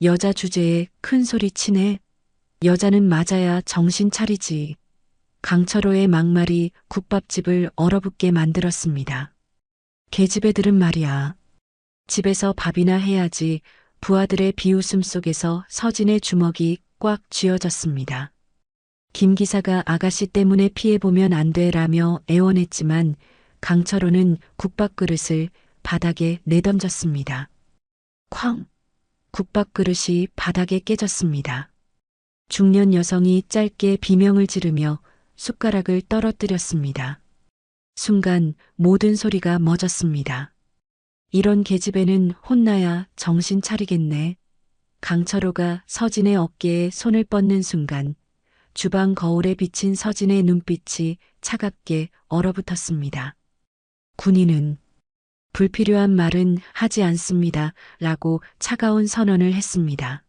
여자 주제에 큰 소리 치네. 여자는 맞아야 정신 차리지. 강철호의 막말이 국밥집을 얼어붙게 만들었습니다. 계집애들은 말이야. 집에서 밥이나 해야지. 부하들의 비웃음 속에서 서진의 주먹이 꽉 쥐어졌습니다. 김 기사가 아가씨 때문에 피해보면 안 돼라며 애원했지만 강철호는 국밥 그릇을 바닥에 내던졌습니다. 쾅! 국밥 그릇이 바닥에 깨졌습니다. 중년 여성이 짧게 비명을 지르며 숟가락을 떨어뜨렸습니다. 순간 모든 소리가 멎었습니다. 이런 계집애는 혼나야 정신 차리겠네. 강철호가 서진의 어깨에 손을 뻗는 순간 주방 거울에 비친 서진의 눈빛이 차갑게 얼어붙었습니다. 군인은 불필요한 말은 하지 않습니다. 라고 차가운 선언을 했습니다.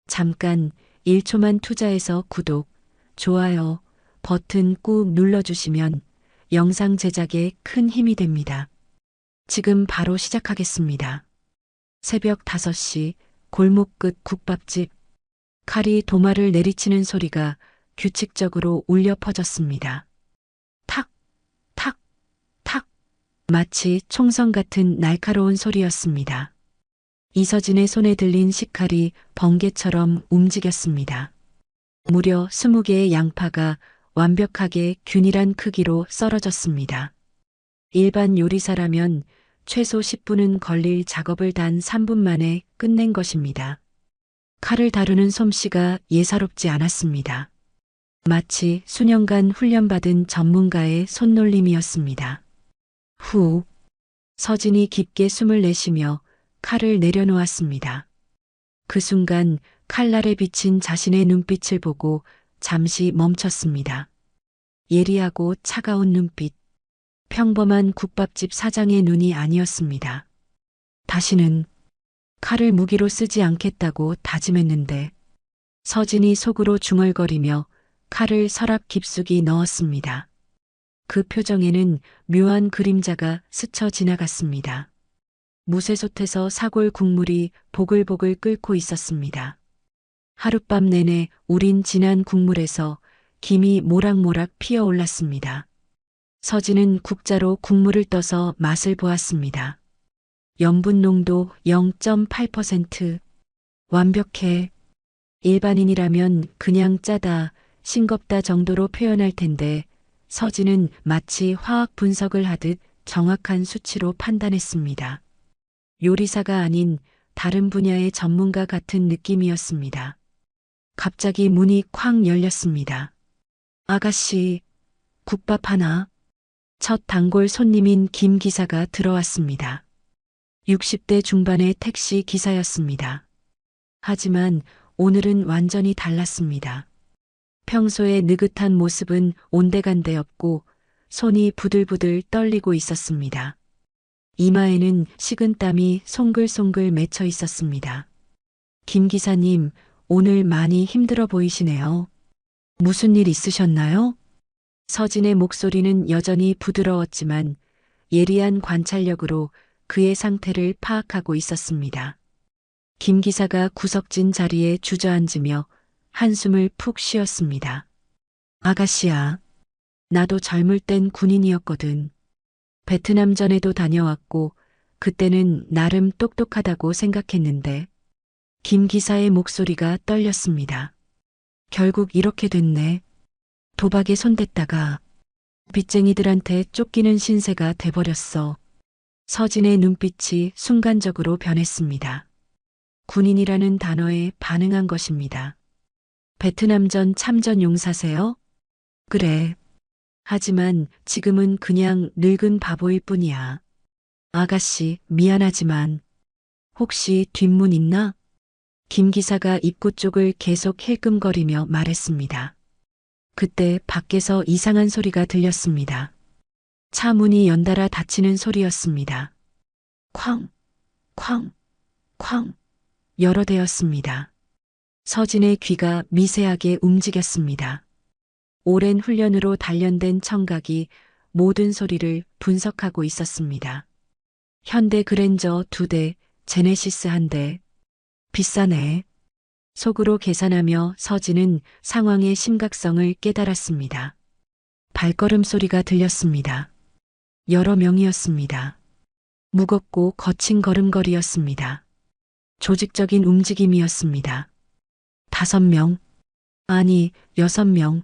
잠깐 1초만 투자해서 구독, 좋아요 버튼 꾹 눌러주시면 영상 제작에 큰 힘이 됩니다. 지금 바로 시작하겠습니다. 새벽 5시 골목 끝 국밥집. 칼이 도마를 내리치는 소리가 규칙적으로 울려 퍼졌습니다. 탁, 탁, 탁. 마치 총성 같은 날카로운 소리였습니다. 이서진의 손에 들린 식칼이 번개처럼 움직였습니다. 무려 20개의 양파가 완벽하게 균일한 크기로 썰어졌습니다. 일반 요리사라면 최소 10분은 걸릴 작업을 단 3분 만에 끝낸 것입니다. 칼을 다루는 솜씨가 예사롭지 않았습니다. 마치 수년간 훈련받은 전문가의 손놀림이었습니다. 후, 서진이 깊게 숨을 내쉬며 칼을 내려놓았습니다. 그 순간 칼날에 비친 자신의 눈빛을 보고 잠시 멈췄습니다. 예리하고 차가운 눈빛. 평범한 국밥집 사장의 눈이 아니었습니다. 다시는 칼을 무기로 쓰지 않겠다고 다짐했는데 서진이 속으로 중얼거리며 칼을 서랍 깊숙이 넣었습니다. 그 표정에는 묘한 그림자가 스쳐 지나갔습니다. 무쇠솥에서 사골 국물이 보글보글 끓고 있었습니다. 하룻밤 내내 우린 진한 국물에서 김이 모락모락 피어올랐습니다. 서진은 국자로 국물을 떠서 맛을 보았습니다. 염분 농도 0.8%. 완벽해. 일반인이라면 그냥 짜다, 싱겁다 정도로 표현할 텐데 서진은 마치 화학 분석을 하듯 정확한 수치로 판단했습니다. 요리사가 아닌 다른 분야의 전문가 같은 느낌이었습니다. 갑자기 문이 쾅 열렸습니다. 아가씨, 국밥 하나. 첫 단골 손님인 김 기사가 들어왔습니다. 60대 중반의 택시 기사였습니다. 하지만 오늘은 완전히 달랐습니다. 평소의 느긋한 모습은 온데간데 없고 손이 부들부들 떨리고 있었습니다. 이마에는 식은땀이 송글송글 맺혀 있었습니다. 김 기사님, 오늘 많이 힘들어 보이시네요. 무슨 일 있으셨나요? 서진의 목소리는 여전히 부드러웠지만 예리한 관찰력으로 그의 상태를 파악하고 있었습니다. 김 기사가 구석진 자리에 주저앉으며 한숨을 푹 쉬었습니다. 아가씨야, 나도 젊을 땐 군인이었거든. 베트남전에도 다녀왔고 그때는 나름 똑똑하다고 생각했는데 김 기사의 목소리가 떨렸습니다. 결국 이렇게 됐네. 도박에 손댔다가 빚쟁이들한테 쫓기는 신세가 돼버렸어. 서진의 눈빛이 순간적으로 변했습니다. 군인이라는 단어에 반응한 것입니다. 베트남전 참전 용사세요? 그래. 하지만 지금은 그냥 늙은 바보일 뿐이야. 아가씨, 미안하지만 혹시 뒷문 있나? 김 기사가 입구 쪽을 계속 힐끔거리며 말했습니다. 그때 밖에서 이상한 소리가 들렸습니다. 차 문이 연달아 닫히는 소리였습니다. 쾅, 쾅, 쾅. 여러 대였습니다. 서진의 귀가 미세하게 움직였습니다. 오랜 훈련으로 단련된 청각이 모든 소리를 분석하고 있었습니다. 현대 그랜저 2대, 제네시스 1대. 비싸네. 속으로 계산하며 서진은 상황의 심각성을 깨달았습니다. 발걸음 소리가 들렸습니다. 여러 명이었습니다. 무겁고 거친 걸음걸이였습니다. 조직적인 움직임이었습니다. 5명, 아니 6명.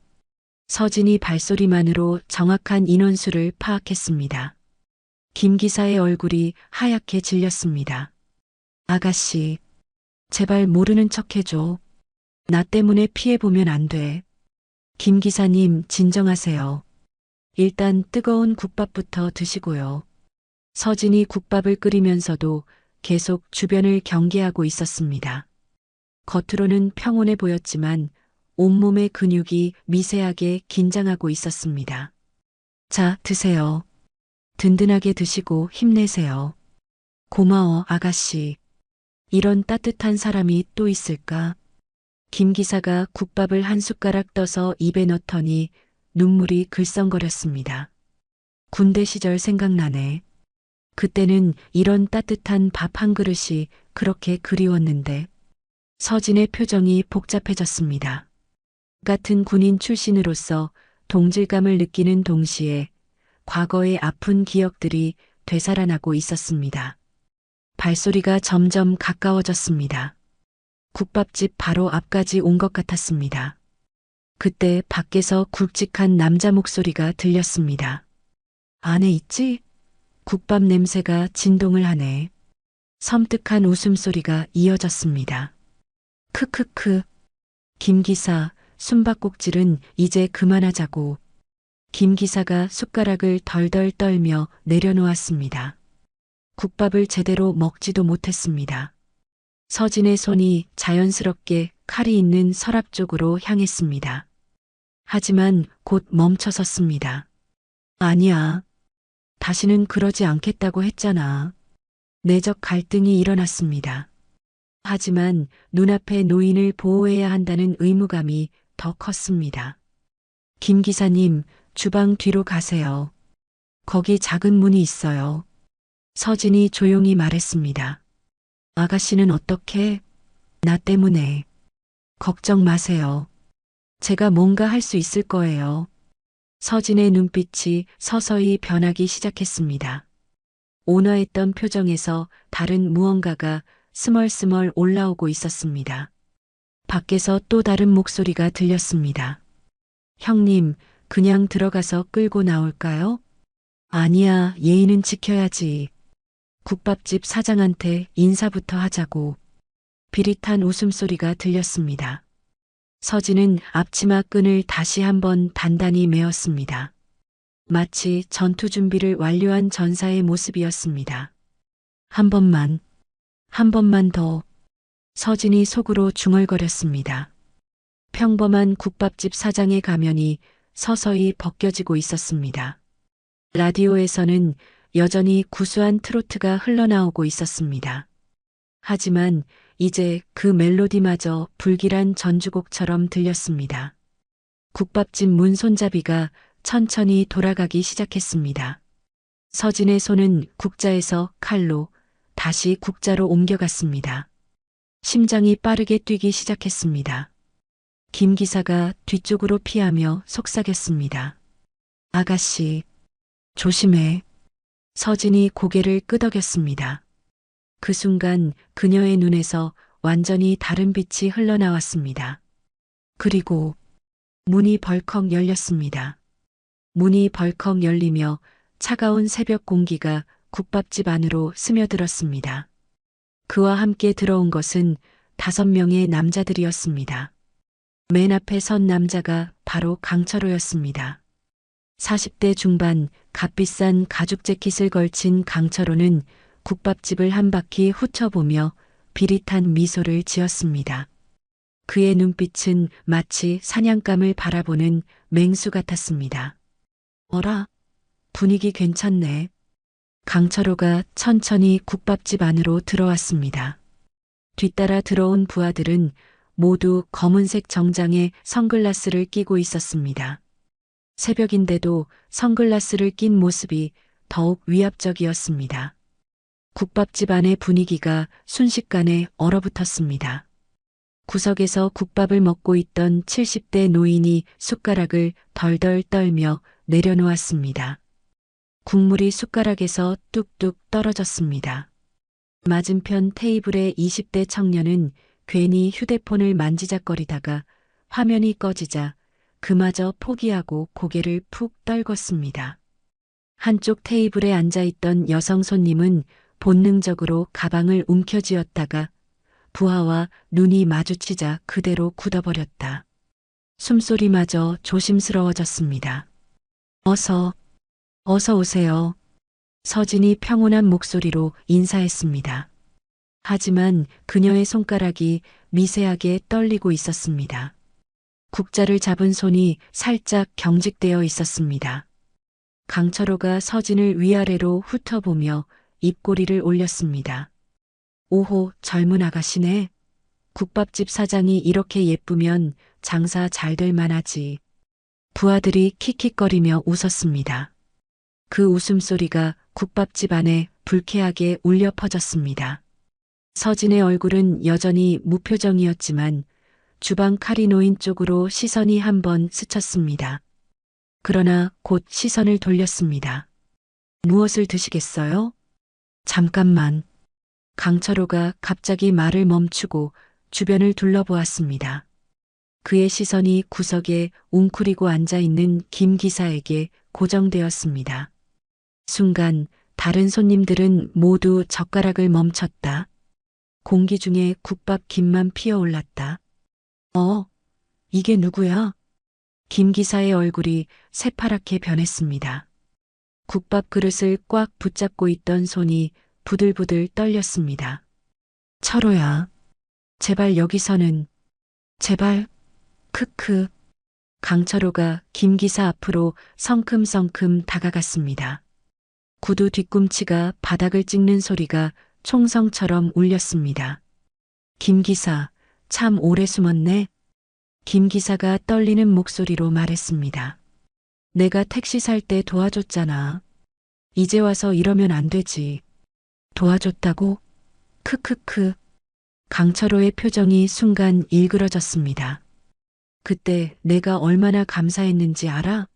서진이 발소리만으로 정확한 인원수를 파악했습니다. 김 기사의 얼굴이 하얗게 질렸습니다. 아가씨, 제발 모르는 척 해줘. 나 때문에 피해보면 안 돼. 김 기사님, 진정하세요. 일단 뜨거운 국밥부터 드시고요. 서진이 국밥을 끓이면서도 계속 주변을 경계하고 있었습니다. 겉으로는 평온해 보였지만 온몸의 근육이 미세하게 긴장하고 있었습니다. 자, 드세요. 든든하게 드시고 힘내세요. 고마워, 아가씨. 이런 따뜻한 사람이 또 있을까? 김 기사가 국밥을 한 숟가락 떠서 입에 넣더니 눈물이 글썽거렸습니다. 군대 시절 생각나네. 그때는 이런 따뜻한 밥 한 그릇이 그렇게 그리웠는데. 서진의 표정이 복잡해졌습니다. 같은 군인 출신으로서 동질감을 느끼는 동시에 과거의 아픈 기억들이 되살아나고 있었습니다. 발소리가 점점 가까워졌습니다. 국밥집 바로 앞까지 온 것 같았습니다. 그때 밖에서 굵직한 남자 목소리가 들렸습니다. 안에 있지? 국밥 냄새가 진동을 하네. 섬뜩한 웃음소리가 이어졌습니다. 크크크. 김 기사, 숨바꼭질은 이제 그만하자고. 김 기사가 숟가락을 덜덜 떨며 내려놓았습니다. 국밥을 제대로 먹지도 못했습니다. 서진의 손이 자연스럽게 칼이 있는 서랍 쪽으로 향했습니다. 하지만 곧 멈춰섰습니다. 아니야. 다시는 그러지 않겠다고 했잖아. 내적 갈등이 일어났습니다. 하지만 눈앞의 노인을 보호해야 한다는 의무감이 더 컸습니다. 김 기사님, 주방 뒤로 가세요. 거기 작은 문이 있어요. 서진이 조용히 말했습니다. 아가씨는 어떻게? 나 때문에. 걱정 마세요. 제가 뭔가 할 수 있을 거예요. 서진의 눈빛이 서서히 변하기 시작했습니다. 온화했던 표정에서 다른 무언가가 스멀스멀 올라오고 있었습니다. 밖에서 또 다른 목소리가 들렸습니다. 형님, 그냥 들어가서 끌고 나올까요? 아니야, 예의는 지켜야지. 국밥집 사장한테 인사부터 하자고. 비릿한 웃음소리가 들렸습니다. 서진은 앞치마 끈을 다시 한번 단단히 메었습니다. 마치 전투 준비를 완료한 전사의 모습이었습니다. 한 번만 더. 서진이 속으로 중얼거렸습니다. 평범한 국밥집 사장의 가면이 서서히 벗겨지고 있었습니다. 라디오에서는 여전히 구수한 트로트가 흘러나오고 있었습니다. 하지만 이제 그 멜로디마저 불길한 전주곡처럼 들렸습니다. 국밥집 문 손잡이가 천천히 돌아가기 시작했습니다. 서진의 손은 국자에서 칼로 다시 국자로 옮겨갔습니다. 심장이 빠르게 뛰기 시작했습니다. 김 기사가 뒤쪽으로 피하며 속삭였습니다. 아가씨, 조심해. 서진이 고개를 끄덕였습니다. 그 순간 그녀의 눈에서 완전히 다른 빛이 흘러나왔습니다. 그리고 문이 벌컥 열렸습니다. 문이 벌컥 열리며 차가운 새벽 공기가 국밥집 안으로 스며들었습니다. 그와 함께 들어온 것은 5명의 남자들이었습니다. 맨 앞에 선 남자가 바로 강철호였습니다. 40대 중반 값비싼 가죽 재킷을 걸친 강철호는 국밥집을 한 바퀴 훑어보며 비릿한 미소를 지었습니다. 그의 눈빛은 마치 사냥감을 바라보는 맹수 같았습니다. 어라, 분위기 괜찮네. 강철호가 천천히 국밥집 안으로 들어왔습니다. 뒤따라 들어온 부하들은 모두 검은색 정장에 선글라스를 끼고 있었습니다. 새벽인데도 선글라스를 낀 모습이 더욱 위압적이었습니다. 국밥집 안의 분위기가 순식간에 얼어붙었습니다. 구석에서 국밥을 먹고 있던 70대 노인이 숟가락을 덜덜 떨며 내려놓았습니다. 국물이 숟가락에서 뚝뚝 떨어졌습니다. 맞은편 테이블의 20대 청년은 괜히 휴대폰을 만지작거리다가 화면이 꺼지자 그마저 포기하고 고개를 푹 떨궜습니다. 한쪽 테이블에 앉아있던 여성 손님은 본능적으로 가방을 움켜쥐었다가 부하와 눈이 마주치자 그대로 굳어버렸다. 숨소리마저 조심스러워졌습니다. 어서 오세요. 서진이 평온한 목소리로 인사했습니다. 하지만 그녀의 손가락이 미세하게 떨리고 있었습니다. 국자를 잡은 손이 살짝 경직되어 있었습니다. 강철호가 서진을 위아래로 훑어보며 입꼬리를 올렸습니다. 오호, 젊은 아가씨네. 국밥집 사장이 이렇게 예쁘면 장사 잘 될 만하지. 부하들이 킥킥거리며 웃었습니다. 그 웃음소리가 국밥집 안에 불쾌하게 울려 퍼졌습니다. 서진의 얼굴은 여전히 무표정이었지만 주방 칼이 놓인 쪽으로 시선이 한번 스쳤습니다. 그러나 곧 시선을 돌렸습니다. 무엇을 드시겠어요? 잠깐만. 강철호가 갑자기 말을 멈추고 주변을 둘러보았습니다. 그의 시선이 구석에 웅크리고 앉아있는 김 기사에게 고정되었습니다. 순간 다른 손님들은 모두 젓가락을 멈췄다. 공기 중에 국밥 김만 피어올랐다. 이게 누구야? 김 기사의 얼굴이 새파랗게 변했습니다. 국밥 그릇을 꽉 붙잡고 있던 손이 부들부들 떨렸습니다. 철호야. 제발 여기서는. 제발. 크크. 강철호가 김 기사 앞으로 성큼성큼 다가갔습니다. 구두 뒤꿈치가 바닥을 찍는 소리가 총성처럼 울렸습니다. 김 기사, 참 오래 숨었네. 김 기사가 떨리는 목소리로 말했습니다. 내가 택시 살 때 도와줬잖아. 이제 와서 이러면 안 되지. 도와줬다고? 크크크. 강철호의 표정이 순간 일그러졌습니다. 그때 내가 얼마나 감사했는지 알아?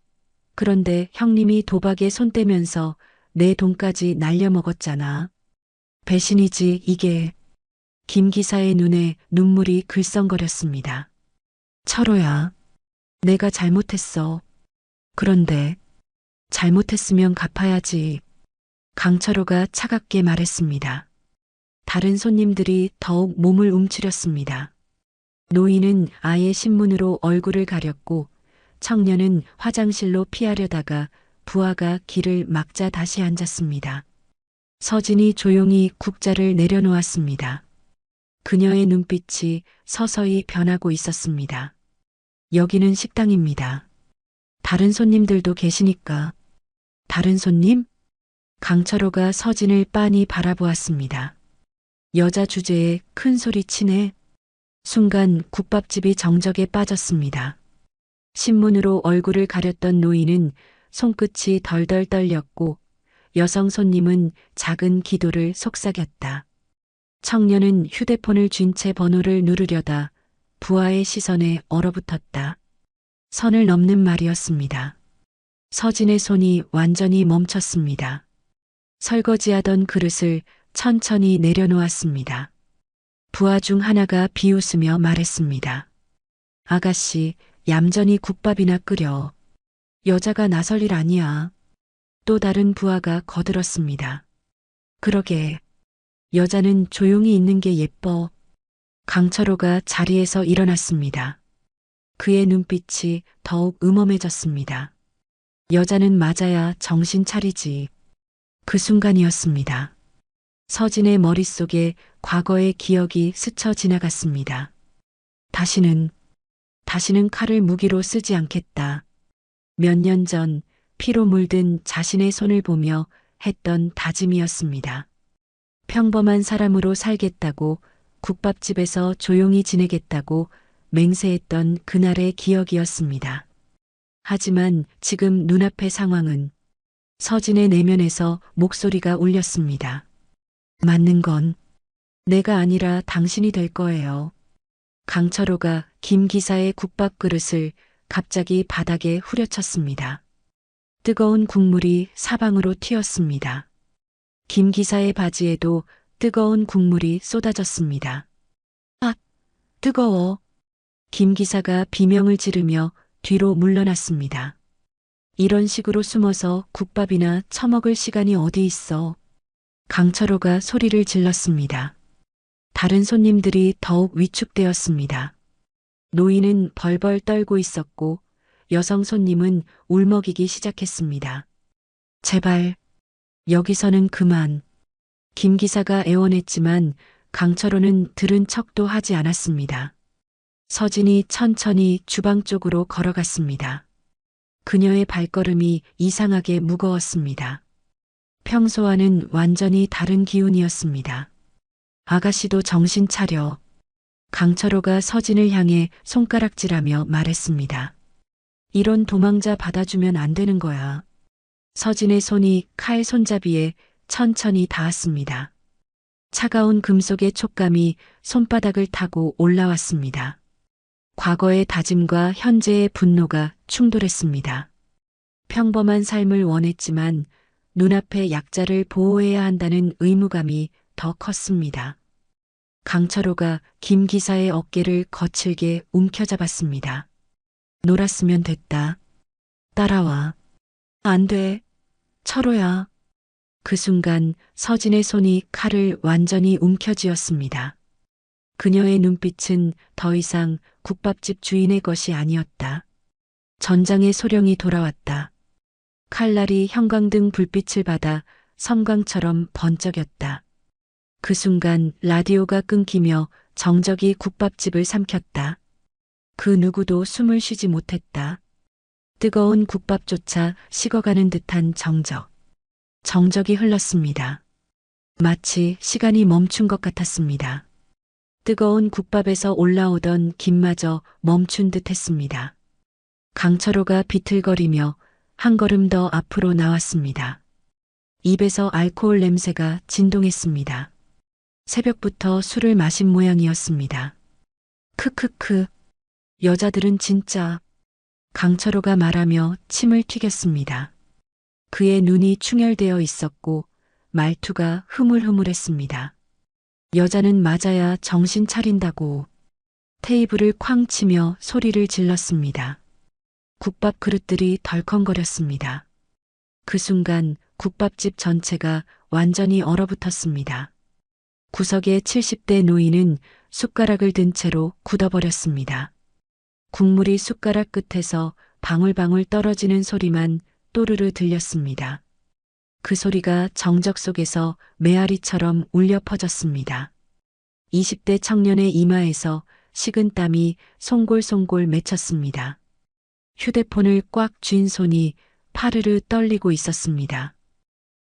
그런데 형님이 도박에 손 떼면서 내 돈까지 날려먹었잖아. 배신이지 이게. 김 기사의 눈에 눈물이 글썽거렸습니다. 철호야, 내가 잘못했어. 그런데 잘못했으면 갚아야지. 강철호가 차갑게 말했습니다. 다른 손님들이 더욱 몸을 움츠렸습니다. 노인은 아예 신문으로 얼굴을 가렸고 청년은 화장실로 피하려다가 부하가 길을 막자 다시 앉았습니다. 서진이 조용히 국자를 내려놓았습니다. 그녀의 눈빛이 서서히 변하고 있었습니다. 여기는 식당입니다. 다른 손님들도 계시니까. 다른 손님? 강철호가 서진을 빤히 바라보았습니다. 여자 주제에 큰 소리 치네. 순간 국밥집이 정적에 빠졌습니다. 신문으로 얼굴을 가렸던 노인은 손끝이 덜덜 떨렸고 여성 손님은 작은 기도를 속삭였다. 청년은 휴대폰을 쥔 채 번호를 누르려다 부하의 시선에 얼어붙었다. 선을 넘는 말이었습니다. 서진의 손이 완전히 멈췄습니다. 설거지하던 그릇을 천천히 내려놓았습니다. 부하 중 하나가 비웃으며 말했습니다. 아가씨, 얌전히 국밥이나 끓여. 여자가 나설 일 아니야. 또 다른 부하가 거들었습니다. 그러게. 여자는 조용히 있는 게 예뻐. 강철호가 자리에서 일어났습니다. 그의 눈빛이 더욱 음험해졌습니다. 여자는 맞아야 정신 차리지. 그 순간이었습니다. 서진의 머릿속에 과거의 기억이 스쳐 지나갔습니다. 다시는 칼을 무기로 쓰지 않겠다. 몇 년 전 피로 물든 자신의 손을 보며 했던 다짐이었습니다. 평범한 사람으로 살겠다고 국밥집에서 조용히 지내겠다고 맹세했던 그날의 기억이었습니다. 하지만 지금 눈앞의 상황은 서진의 내면에서 목소리가 울렸습니다. 맞는 건 내가 아니라 당신이 될 거예요. 강철호가 김 기사의 국밥 그릇을 갑자기 바닥에 후려쳤습니다. 뜨거운 국물이 사방으로 튀었습니다. 김 기사의 바지에도 뜨거운 국물이 쏟아졌습니다. 아, 뜨거워. 김 기사가 비명을 지르며 뒤로 물러났습니다. 이런 식으로 숨어서 국밥이나 처먹을 시간이 어디 있어. 강철호가 소리를 질렀습니다. 다른 손님들이 더욱 위축되었습니다. 노인은 벌벌 떨고 있었고 여성 손님은 울먹이기 시작했습니다. 제발, 여기서는 그만. 김 기사가 애원했지만 강철호는 들은 척도 하지 않았습니다. 서진이 천천히 주방 쪽으로 걸어갔습니다. 그녀의 발걸음이 이상하게 무거웠습니다. 평소와는 완전히 다른 기운이었습니다. 아가씨도 정신 차려. 강철호가 서진을 향해 손가락질하며 말했습니다. 이런 도망자 받아주면 안 되는 거야. 서진의 손이 칼 손잡이에 천천히 닿았습니다. 차가운 금속의 촉감이 손바닥을 타고 올라왔습니다. 과거의 다짐과 현재의 분노가 충돌했습니다. 평범한 삶을 원했지만 눈앞의 약자를 보호해야 한다는 의무감이 더 컸습니다. 강철호가 김 기사의 어깨를 거칠게 움켜잡았습니다. 놀았으면 됐다. 따라와. 안 돼. 철호야. 그 순간 서진의 손이 칼을 완전히 움켜쥐었습니다. 그녀의 눈빛은 더 이상 국밥집 주인의 것이 아니었다. 전장의 소령이 돌아왔다. 칼날이 형광등 불빛을 받아 섬광처럼 번쩍였다. 그 순간 라디오가 끊기며 정적이 국밥집을 삼켰다. 그 누구도 숨을 쉬지 못했다. 뜨거운 국밥조차 식어가는 듯한 정적. 정적이 흘렀습니다. 마치 시간이 멈춘 것 같았습니다. 뜨거운 국밥에서 올라오던 김마저 멈춘 듯 했습니다. 강철호가 비틀거리며 한 걸음 더 앞으로 나왔습니다. 입에서 알코올 냄새가 진동했습니다. 새벽부터 술을 마신 모양이었습니다. 크크크. 여자들은 진짜. 강철호가 말하며 침을 튀겼습니다. 그의 눈이 충혈되어 있었고 말투가 흐물흐물했습니다. 여자는 맞아야 정신 차린다고. 테이블을 쾅 치며 소리를 질렀습니다. 국밥 그릇들이 덜컹거렸습니다. 그 순간 국밥집 전체가 완전히 얼어붙었습니다. 구석의 70대 노인은 숟가락을 든 채로 굳어버렸습니다. 국물이 숟가락 끝에서 방울방울 떨어지는 소리만 또르르 들렸습니다. 그 소리가 정적 속에서 메아리처럼 울려 퍼졌습니다. 20대 청년의 이마에서 식은 땀이 송골송골 맺혔습니다. 휴대폰을 꽉 쥔 손이 파르르 떨리고 있었습니다.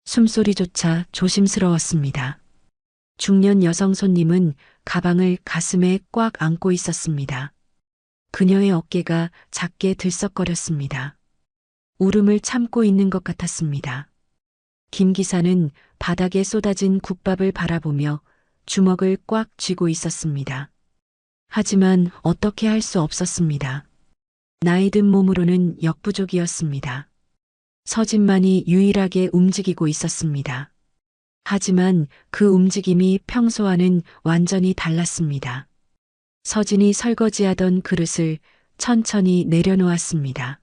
숨소리조차 조심스러웠습니다. 중년 여성 손님은 가방을 가슴에 꽉 안고 있었습니다. 그녀의 어깨가 작게 들썩거렸습니다. 울음을 참고 있는 것 같았습니다. 김 기사는 바닥에 쏟아진 국밥을 바라보며 주먹을 꽉 쥐고 있었습니다. 하지만 어떻게 할 수 없었습니다. 나이 든 몸으로는 역부족이었습니다. 서진만이 유일하게 움직이고 있었습니다. 하지만 그 움직임이 평소와는 완전히 달랐습니다. 서진이 설거지하던 그릇을 천천히 내려놓았습니다.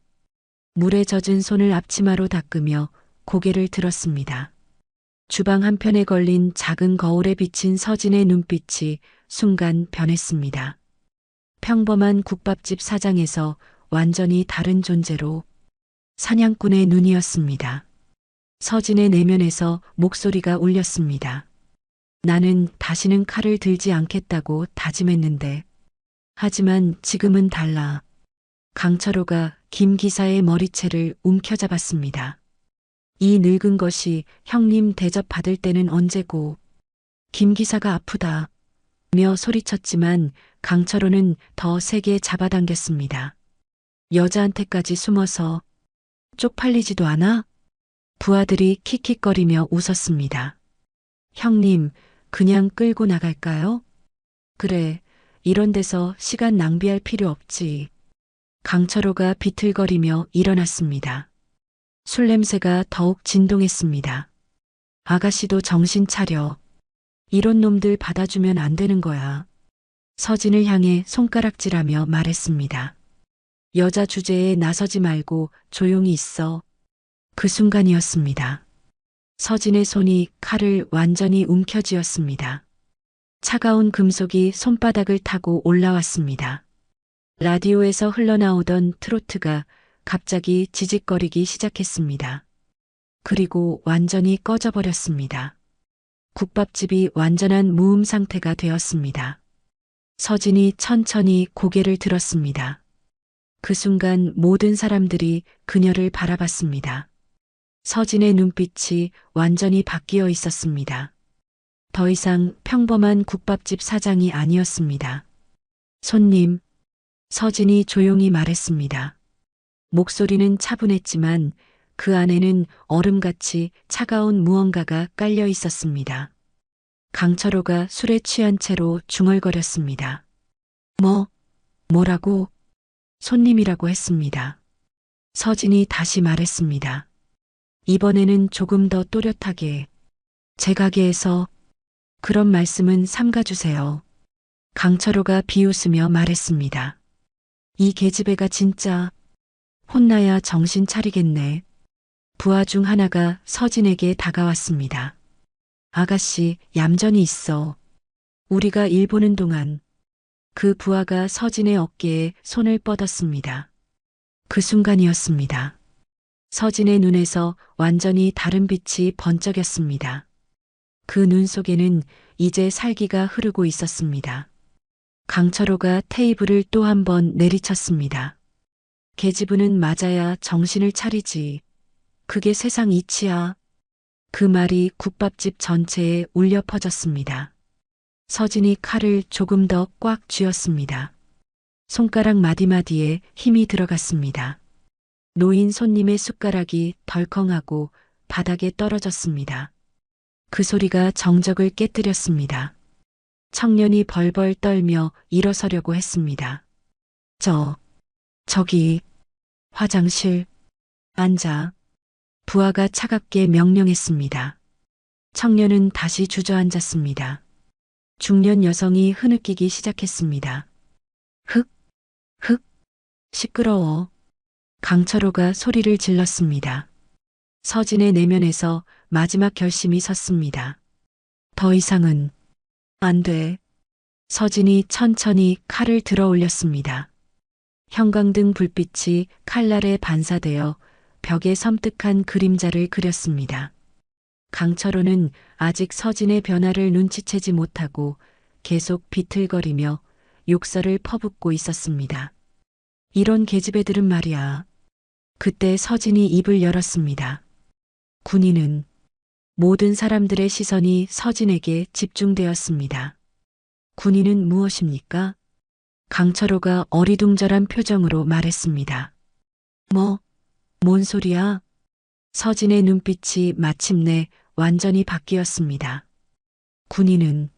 물에 젖은 손을 앞치마로 닦으며 고개를 들었습니다. 주방 한편에 걸린 작은 거울에 비친 서진의 눈빛이 순간 변했습니다. 평범한 국밥집 사장에서 완전히 다른 존재로 사냥꾼의 눈이었습니다. 서진의 내면에서 목소리가 울렸습니다. 나는 다시는 칼을 들지 않겠다고 다짐했는데, 하지만 지금은 달라. 강철호가 김 기사의 머리채를 움켜잡았습니다. 이 늙은 것이 형님 대접 받을 때는 언제고. 김 기사가 아프다. 며 소리쳤지만 강철호는 더 세게 잡아당겼습니다. 여자한테까지 숨어서 쪽팔리지도 않아? 부하들이 킥킥거리며 웃었습니다. 형님, 그냥 끌고 나갈까요? 그래, 이런 데서 시간 낭비할 필요 없지. 강철호가 비틀거리며 일어났습니다. 술 냄새가 더욱 진동했습니다. 아가씨도 정신 차려. 이런 놈들 받아주면 안 되는 거야. 서진을 향해 손가락질하며 말했습니다. 여자 주제에 나서지 말고 조용히 있어. 그 순간이었습니다. 서진의 손이 칼을 완전히 움켜쥐었습니다. 차가운 금속이 손바닥을 타고 올라왔습니다. 라디오에서 흘러나오던 트로트가 갑자기 지직거리기 시작했습니다. 그리고 완전히 꺼져버렸습니다. 국밥집이 완전한 무음 상태가 되었습니다. 서진이 천천히 고개를 들었습니다. 그 순간 모든 사람들이 그녀를 바라봤습니다. 서진의 눈빛이 완전히 바뀌어 있었습니다. 더 이상 평범한 국밥집 사장이 아니었습니다. 손님, 서진이 조용히 말했습니다. 목소리는 차분했지만 그 안에는 얼음같이 차가운 무언가가 깔려 있었습니다. 강철호가 술에 취한 채로 중얼거렸습니다. 뭐라고? 손님이라고 했습니다. 서진이 다시 말했습니다. 이번에는 조금 더 또렷하게. 제 가게에서 그런 말씀은 삼가주세요. 강철호가 비웃으며 말했습니다. 이 계집애가 진짜 혼나야 정신 차리겠네. 부하 중 하나가 서진에게 다가왔습니다. 아가씨, 얌전히 있어. 우리가 일 보는 동안. 그 부하가 서진의 어깨에 손을 뻗었습니다. 그 순간이었습니다. 서진의 눈에서 완전히 다른 빛이 번쩍였습니다. 그 눈 속에는 이제 살기가 흐르고 있었습니다. 강철호가 테이블을 또 한 번 내리쳤습니다. 계집애는 맞아야 정신을 차리지. 그게 세상 이치야. 그 말이 국밥집 전체에 울려 퍼졌습니다. 서진이 칼을 조금 더 꽉 쥐었습니다. 손가락 마디마디에 힘이 들어갔습니다. 노인 손님의 숟가락이 덜컹하고 바닥에 떨어졌습니다. 그 소리가 정적을 깨뜨렸습니다. 청년이 벌벌 떨며 일어서려고 했습니다. 저기, 화장실, 앉아. 부하가 차갑게 명령했습니다. 청년은 다시 주저앉았습니다. 중년 여성이 흐느끼기 시작했습니다. 흑, 시끄러워. 강철호가 소리를 질렀습니다. 서진의 내면에서 마지막 결심이 섰습니다. 더 이상은 안 돼. 서진이 천천히 칼을 들어 올렸습니다. 형광등 불빛이 칼날에 반사되어 벽에 섬뜩한 그림자를 그렸습니다. 강철호는 아직 서진의 변화를 눈치채지 못하고 계속 비틀거리며 욕설을 퍼붓고 있었습니다. 이런 계집애들은 말이야. 그때 서진이 입을 열었습니다. 군인은 모든 사람들의 시선이 서진에게 집중되었습니다. 군인은 무엇입니까? 강철호가 어리둥절한 표정으로 말했습니다. 뭔 소리야? 서진의 눈빛이 마침내 완전히 바뀌었습니다. 군인은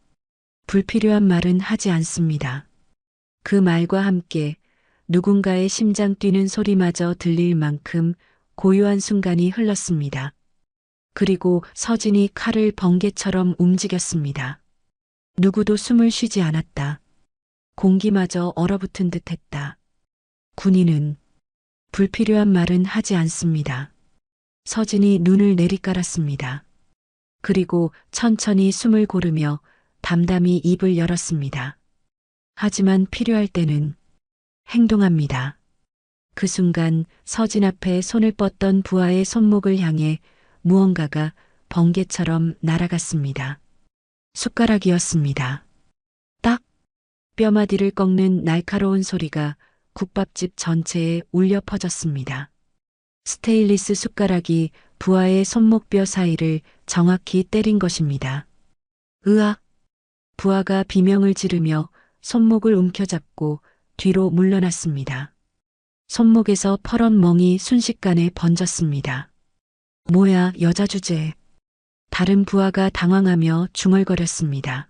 불필요한 말은 하지 않습니다. 그 말과 함께 누군가의 심장 뛰는 소리마저 들릴 만큼 고요한 순간이 흘렀습니다. 그리고 서진이 칼을 번개처럼 움직였습니다. 누구도 숨을 쉬지 않았다. 공기마저 얼어붙은 듯 했다. 군인은 불필요한 말은 하지 않습니다. 서진이 눈을 내리깔았습니다. 그리고 천천히 숨을 고르며 담담히 입을 열었습니다. 하지만 필요할 때는 행동합니다. 그 순간 서진 앞에 손을 뻗던 부하의 손목을 향해 무언가가 번개처럼 날아갔습니다. 숟가락이었습니다. 딱! 뼈마디를 꺾는 날카로운 소리가 국밥집 전체에 울려 퍼졌습니다. 스테인리스 숟가락이 부하의 손목뼈 사이를 정확히 때린 것입니다. 으악! 부하가 비명을 지르며 손목을 움켜잡고 뒤로 물러났습니다. 손목에서 퍼런 멍이 순식간에 번졌습니다. 뭐야, 여자 주제. 다른 부하가 당황하며 중얼거렸습니다.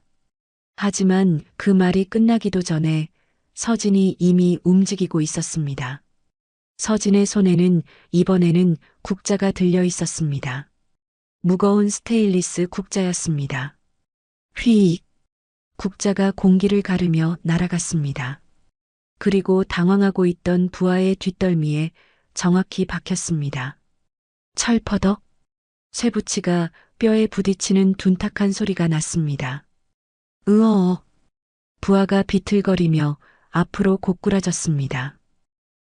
하지만 그 말이 끝나기도 전에 서진이 이미 움직이고 있었습니다. 서진의 손에는 이번에는 국자가 들려 있었습니다. 무거운 스테인리스 국자였습니다. 휘익! 국자가 공기를 가르며 날아갔습니다. 그리고 당황하고 있던 부하의 뒷덜미에 정확히 박혔습니다. 철퍼덕! 쇠붙이가 뼈에 부딪히는 둔탁한 소리가 났습니다. 으어! 부하가 비틀거리며 앞으로 고꾸라졌습니다.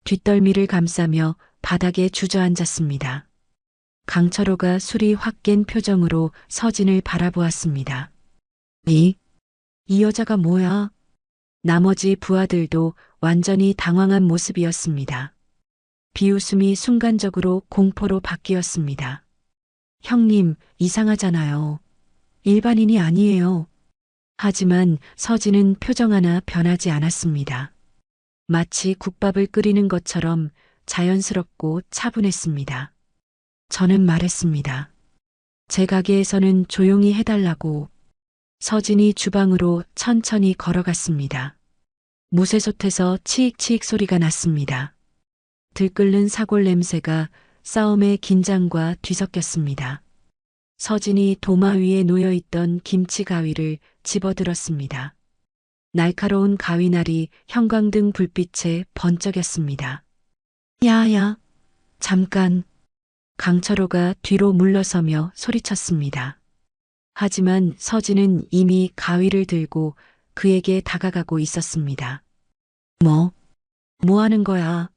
뒷덜미를 감싸며 바닥에 주저앉았습니다. 강철호가 술이 확 깬 표정으로 서진을 바라보았습니다. 이 여자가 뭐야? 나머지 부하들도 완전히 당황한 모습이었습니다. 비웃음이 순간적으로 공포로 바뀌었습니다. 형님, 이상하잖아요. 일반인이 아니에요. 하지만 서진은 표정 하나 변하지 않았습니다. 마치 국밥을 끓이는 것처럼 자연스럽고 차분했습니다. 저는 말했습니다. 제 가게에서는 조용히 해달라고. 서진이 주방으로 천천히 걸어갔습니다. 무쇠솥에서 치익치익 소리가 났습니다. 들끓는 사골 냄새가 싸움의 긴장과 뒤섞였습니다. 서진이 도마 위에 놓여있던 김치 가위를 집어들었습니다. 날카로운 가위날이 형광등 불빛에 번쩍였습니다. 야야, 잠깐. 강철호가 뒤로 물러서며 소리쳤습니다. 하지만 서진은 이미 가위를 들고 그에게 다가가고 있었습니다. 뭐 하는 거야?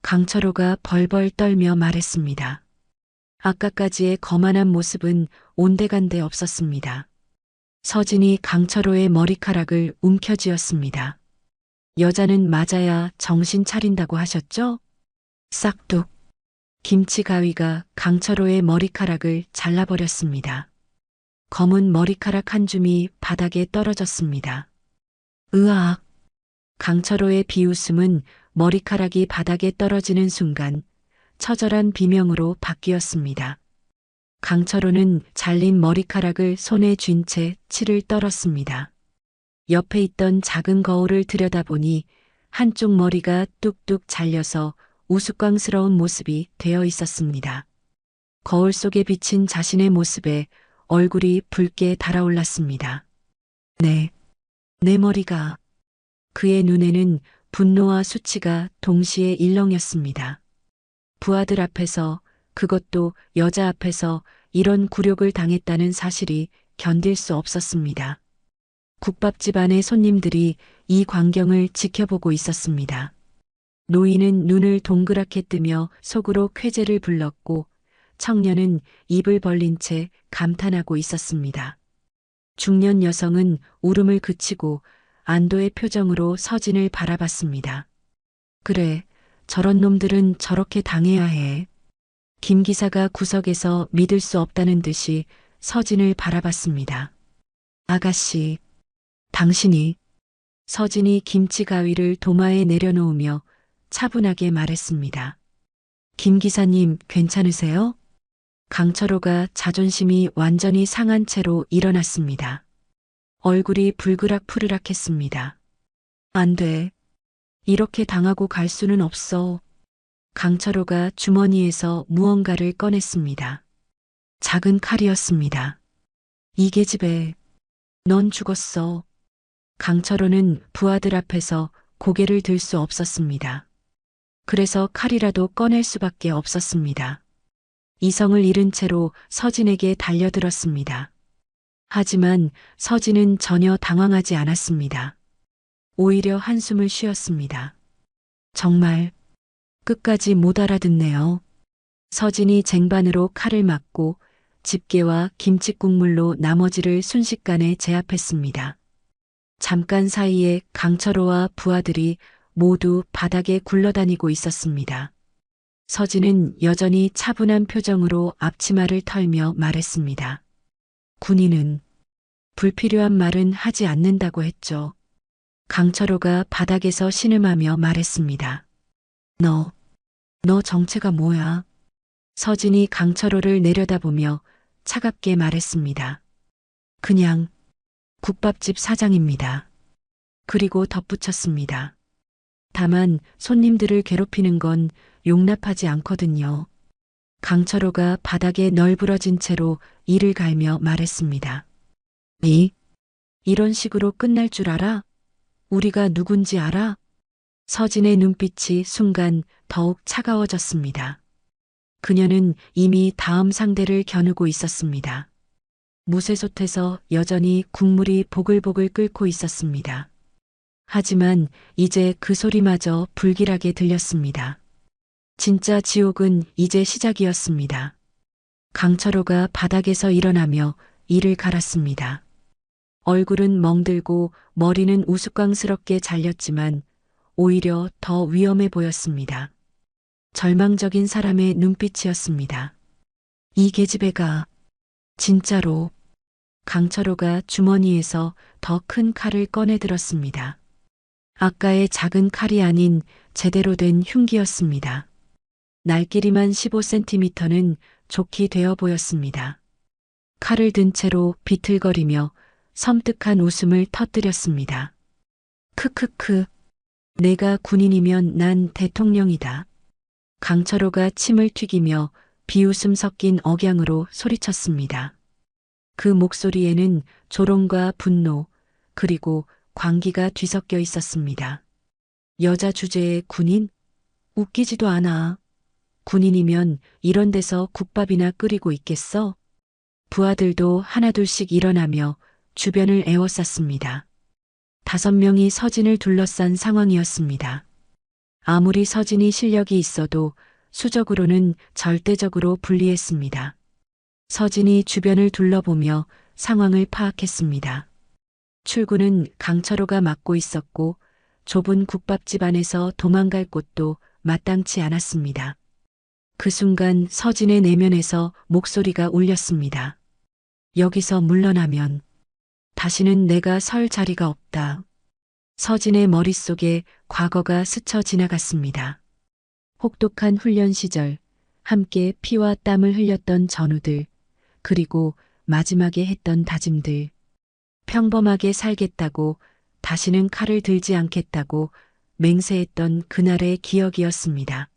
강철호가 벌벌 떨며 말했습니다. 아까까지의 거만한 모습은 온데간데 없었습니다. 서진이 강철호의 머리카락을 움켜쥐었습니다. 여자는 맞아야 정신 차린다고 하셨죠? 싹둑. 김치 가위가 강철호의 머리카락을 잘라버렸습니다. 검은 머리카락 한 줌이 바닥에 떨어졌습니다. 으악! 강철호의 비웃음은 머리카락이 바닥에 떨어지는 순간 처절한 비명으로 바뀌었습니다. 강철호는 잘린 머리카락을 손에 쥔 채 치를 떨었습니다. 옆에 있던 작은 거울을 들여다보니 한쪽 머리가 뚝뚝 잘려서 우스꽝스러운 모습이 되어 있었습니다. 거울 속에 비친 자신의 모습에 얼굴이 붉게 달아올랐습니다. 내 머리가. 그의 눈에는 분노와 수치가 동시에 일렁였습니다. 부하들 앞에서, 그것도 여자 앞에서 이런 굴욕을 당했다는 사실이 견딜 수 없었습니다. 국밥집 안의 손님들이 이 광경을 지켜보고 있었습니다. 노인은 눈을 동그랗게 뜨며 속으로 쾌재를 불렀고 청년은 입을 벌린 채 감탄하고 있었습니다. 중년 여성은 울음을 그치고 안도의 표정으로 서진을 바라봤습니다. 그래, 저런 놈들은 저렇게 당해야 해. 김 기사가 구석에서 믿을 수 없다는 듯이 서진을 바라봤습니다. 아가씨, 당신이. 서진이 김치 가위를 도마에 내려놓으며 차분하게 말했습니다. 김 기사님, 괜찮으세요? 강철호가 자존심이 완전히 상한 채로 일어났습니다. 얼굴이 불그락푸르락했습니다. 안 돼. 이렇게 당하고 갈 수는 없어. 강철호가 주머니에서 무언가를 꺼냈습니다. 작은 칼이었습니다. 이 계집애, 넌 죽었어. 강철호는 부하들 앞에서 고개를 들 수 없었습니다. 그래서 칼이라도 꺼낼 수밖에 없었습니다. 이성을 잃은 채로 서진에게 달려들었습니다. 하지만 서진은 전혀 당황하지 않았습니다. 오히려 한숨을 쉬었습니다. 정말 끝까지 못 알아듣네요. 서진이 쟁반으로 칼을 맞고 집게와 김치국물로 나머지를 순식간에 제압했습니다. 잠깐 사이에 강철호와 부하들이 모두 바닥에 굴러다니고 있었습니다. 서진은 여전히 차분한 표정으로 앞치마를 털며 말했습니다. 군인은 불필요한 말은 하지 않는다고 했죠. 강철호가 바닥에서 신음하며 말했습니다. 너 정체가 뭐야? 서진이 강철호를 내려다보며 차갑게 말했습니다. 그냥 국밥집 사장입니다. 그리고 덧붙였습니다. 다만 손님들을 괴롭히는 건 용납하지 않거든요. 강철호가 바닥에 널브러진 채로 이를 갈며 말했습니다. 이런 식으로 끝날 줄 알아? 우리가 누군지 알아? 서진의 눈빛이 순간 더욱 차가워졌습니다. 그녀는 이미 다음 상대를 겨누고 있었습니다. 무쇠솥에서 여전히 국물이 보글보글 끓고 있었습니다. 하지만 이제 그 소리마저 불길하게 들렸습니다. 진짜 지옥은 이제 시작이었습니다. 강철호가 바닥에서 일어나며 이를 갈았습니다. 얼굴은 멍들고 머리는 우스꽝스럽게 잘렸지만 오히려 더 위험해 보였습니다. 절망적인 사람의 눈빛이었습니다. 이 계집애가 진짜로. 강철호가 주머니에서 더 큰 칼을 꺼내 들었습니다. 아까의 작은 칼이 아닌 제대로 된 흉기였습니다. 날길이만 15cm는 좋게 되어 보였습니다. 칼을 든 채로 비틀거리며 섬뜩한 웃음을 터뜨렸습니다. 크크크. 내가 군인이면 난 대통령이다. 강철호가 침을 튀기며 비웃음 섞인 억양으로 소리쳤습니다. 그 목소리에는 조롱과 분노, 그리고 광기가 뒤섞여 있었습니다. 여자 주제에 군인? 웃기지도 않아. 군인이면 이런 데서 국밥이나 끓이고 있겠어? 부하들도 하나둘씩 일어나며 주변을 에워쌌습니다. 5명이 서진을 둘러싼 상황이었습니다. 아무리 서진이 실력이 있어도 수적으로는 절대적으로 불리했습니다. 서진이 주변을 둘러보며 상황을 파악했습니다. 출구는 강철호가 막고 있었고 좁은 국밥집 안에서 도망갈 곳도 마땅치 않았습니다. 그 순간 서진의 내면에서 목소리가 울렸습니다. 여기서 물러나면 다시는 내가 설 자리가 없다. 서진의 머릿속에 과거가 스쳐 지나갔습니다. 혹독한 훈련 시절, 함께 피와 땀을 흘렸던 전우들, 그리고 마지막에 했던 다짐들. 평범하게 살겠다고, 다시는 칼을 들지 않겠다고 맹세했던 그날의 기억이었습니다.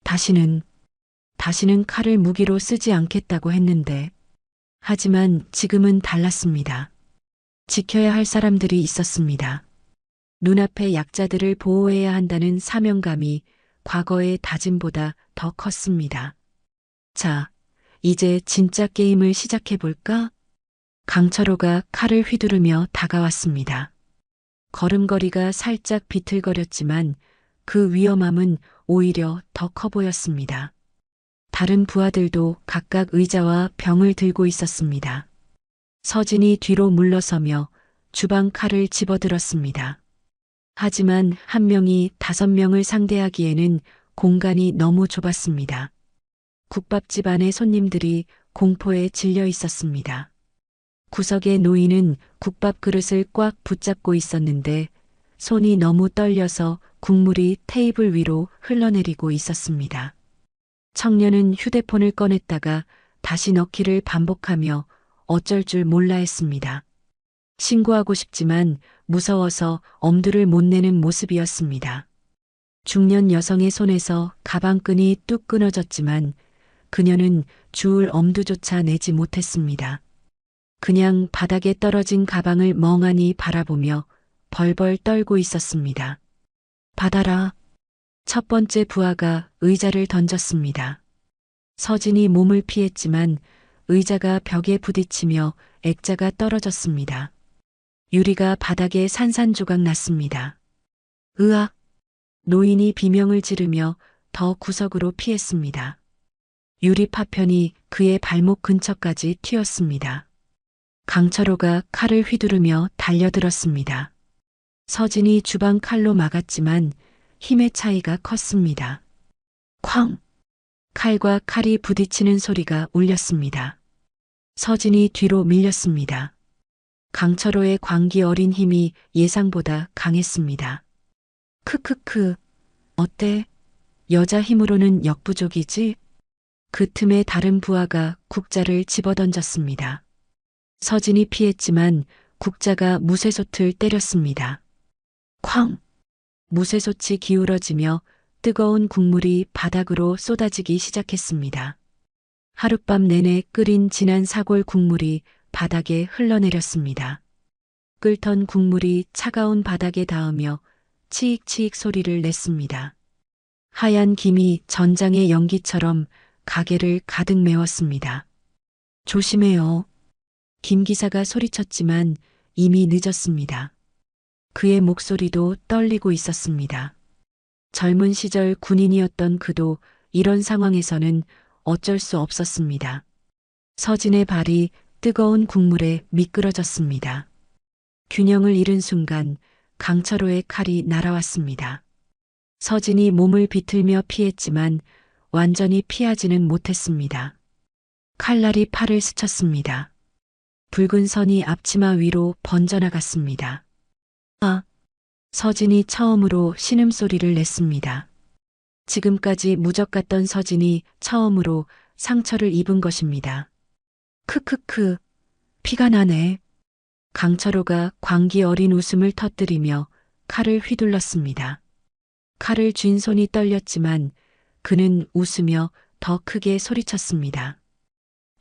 다시는 칼을 무기로 쓰지 않겠다고 했는데, 하지만 지금은 달랐습니다. 지켜야 할 사람들이 있었습니다. 눈앞의 약자들을 보호해야 한다는 사명감이 과거의 다짐보다 더 컸습니다. 자, 이제 진짜 게임을 시작해볼까? 강철호가 칼을 휘두르며 다가왔습니다. 걸음걸이가 살짝 비틀거렸지만 그 위험함은 오히려 더 커 보였습니다. 다른 부하들도 각각 의자와 병을 들고 있었습니다. 서진이 뒤로 물러서며 주방 칼을 집어들었습니다. 하지만 한 명이 5명을 상대하기에는 공간이 너무 좁았습니다. 국밥집 안의 손님들이 공포에 질려 있었습니다. 구석의 노인은 국밥 그릇을 꽉 붙잡고 있었는데 손이 너무 떨려서 국물이 테이블 위로 흘러내리고 있었습니다. 청년은 휴대폰을 꺼냈다가 다시 넣기를 반복하며 어쩔 줄 몰라 했습니다. 신고하고 싶지만 무서워서 엄두를 못 내는 모습이었습니다. 중년 여성의 손에서 가방끈이 뚝 끊어졌지만 그녀는 주울 엄두조차 내지 못했습니다. 그냥 바닥에 떨어진 가방을 멍하니 바라보며 벌벌 떨고 있었습니다. 받아라. 첫 번째 부하가 의자를 던졌습니다. 서진이 몸을 피했지만 의자가 벽에 부딪히며 액자가 떨어졌습니다. 유리가 바닥에 산산조각 났습니다. 으악! 노인이 비명을 지르며 더 구석으로 피했습니다. 유리 파편이 그의 발목 근처까지 튀었습니다. 강철호가 칼을 휘두르며 달려들었습니다. 서진이 주방 칼로 막았지만 힘의 차이가 컸습니다. 쾅! 칼과 칼이 부딪히는 소리가 울렸습니다. 서진이 뒤로 밀렸습니다. 강철호의 광기 어린 힘이 예상보다 강했습니다. 크크크. 어때? 여자 힘으로는 역부족이지? 그 틈에 다른 부하가 국자를 집어던졌습니다. 서진이 피했지만 국자가 무쇠솥을 때렸습니다. 쾅! 무쇠솥이 기울어지며 뜨거운 국물이 바닥으로 쏟아지기 시작했습니다. 하룻밤 내내 끓인 진한 사골 국물이 바닥에 흘러내렸습니다. 끓던 국물이 차가운 바닥에 닿으며 치익치익 소리를 냈습니다. 하얀 김이 전장의 연기처럼 가게를 가득 메웠습니다. 조심해요. 김 기사가 소리쳤지만 이미 늦었습니다. 그의 목소리도 떨리고 있었습니다. 젊은 시절 군인이었던 그도 이런 상황에서는 어쩔 수 없었습니다. 서진의 발이 뜨거운 국물에 미끄러졌습니다. 균형을 잃은 순간 강철호의 칼이 날아왔습니다. 서진이 몸을 비틀며 피했지만 완전히 피하지는 못했습니다. 칼날이 팔을 스쳤습니다. 붉은 선이 앞치마 위로 번져나갔습니다. 아! 서진이 처음으로 신음소리를 냈습니다. 지금까지 무적 같던 서진이 처음으로 상처를 입은 것입니다. 크크크, 피가 나네. 강철호가 광기 어린 웃음을 터뜨리며 칼을 휘둘렀습니다. 칼을 쥔 손이 떨렸지만 그는 웃으며 더 크게 소리쳤습니다.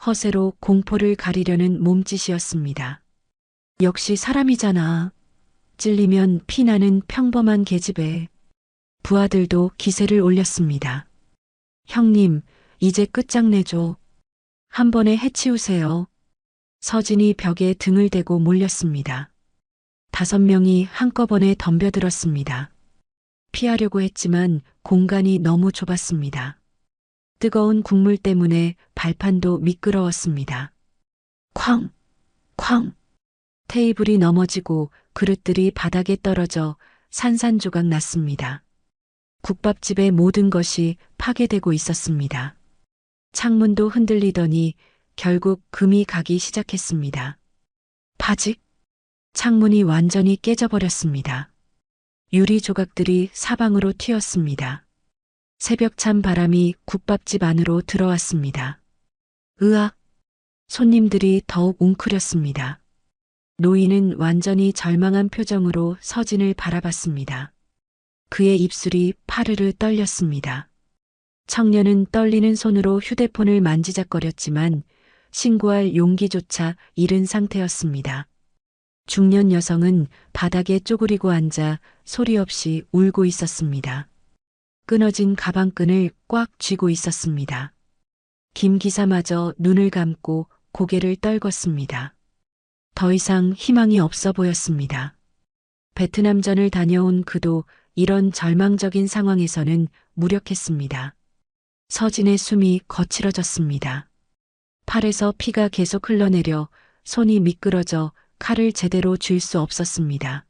허세로 공포를 가리려는 몸짓이었습니다. 역시 사람이잖아. 찔리면 피나는 평범한 계집애. 부하들도 기세를 올렸습니다. 형님, 이제 끝장내줘. 한 번에 해치우세요. 서진이 벽에 등을 대고 몰렸습니다. 5명이 한꺼번에 덤벼들었습니다. 피하려고 했지만 공간이 너무 좁았습니다. 뜨거운 국물 때문에 발판도 미끄러웠습니다. 쾅! 쾅! 테이블이 넘어지고 그릇들이 바닥에 떨어져 산산조각 났습니다. 국밥집의 모든 것이 파괴되고 있었습니다. 창문도 흔들리더니 결국 금이 가기 시작했습니다. 파직! 창문이 완전히 깨져버렸습니다. 유리 조각들이 사방으로 튀었습니다. 새벽찬 바람이 국밥집 안으로 들어왔습니다. 으악! 손님들이 더욱 웅크렸습니다. 노인은 완전히 절망한 표정으로 서진을 바라봤습니다. 그의 입술이 파르르 떨렸습니다. 청년은 떨리는 손으로 휴대폰을 만지작거렸지만 신고할 용기조차 잃은 상태였습니다. 중년 여성은 바닥에 쪼그리고 앉아 소리 없이 울고 있었습니다. 끊어진 가방끈을 꽉 쥐고 있었습니다. 김 기사마저 눈을 감고 고개를 떨궜습니다. 더 이상 희망이 없어 보였습니다. 베트남전을 다녀온 그도 이런 절망적인 상황에서는 무력했습니다. 서진의 숨이 거칠어졌습니다. 팔에서 피가 계속 흘러내려 손이 미끄러져 칼을 제대로 쥘 수 없었습니다.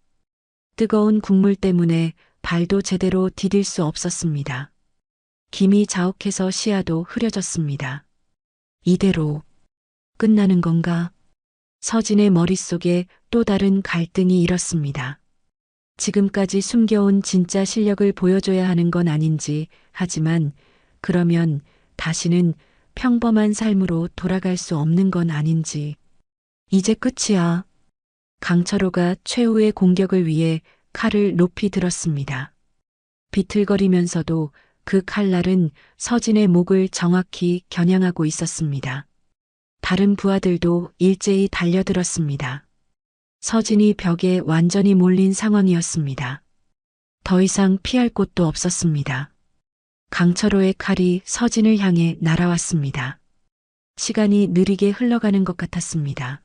뜨거운 국물 때문에 발도 제대로 디딜 수 없었습니다. 김이 자욱해서 시야도 흐려졌습니다. 이대로 끝나는 건가? 서진의 머릿속에 또 다른 갈등이 일었습니다. 지금까지 숨겨온 진짜 실력을 보여줘야 하는 건 아닌지, 하지만 그러면 다시는 평범한 삶으로 돌아갈 수 없는 건 아닌지. 이제 끝이야. 강철호가 최후의 공격을 위해 칼을 높이 들었습니다. 비틀거리면서도 그 칼날은 서진의 목을 정확히 겨냥하고 있었습니다. 다른 부하들도 일제히 달려들었습니다. 서진이 벽에 완전히 몰린 상황이었습니다. 더 이상 피할 곳도 없었습니다. 강철호의 칼이 서진을 향해 날아왔습니다. 시간이 느리게 흘러가는 것 같았습니다.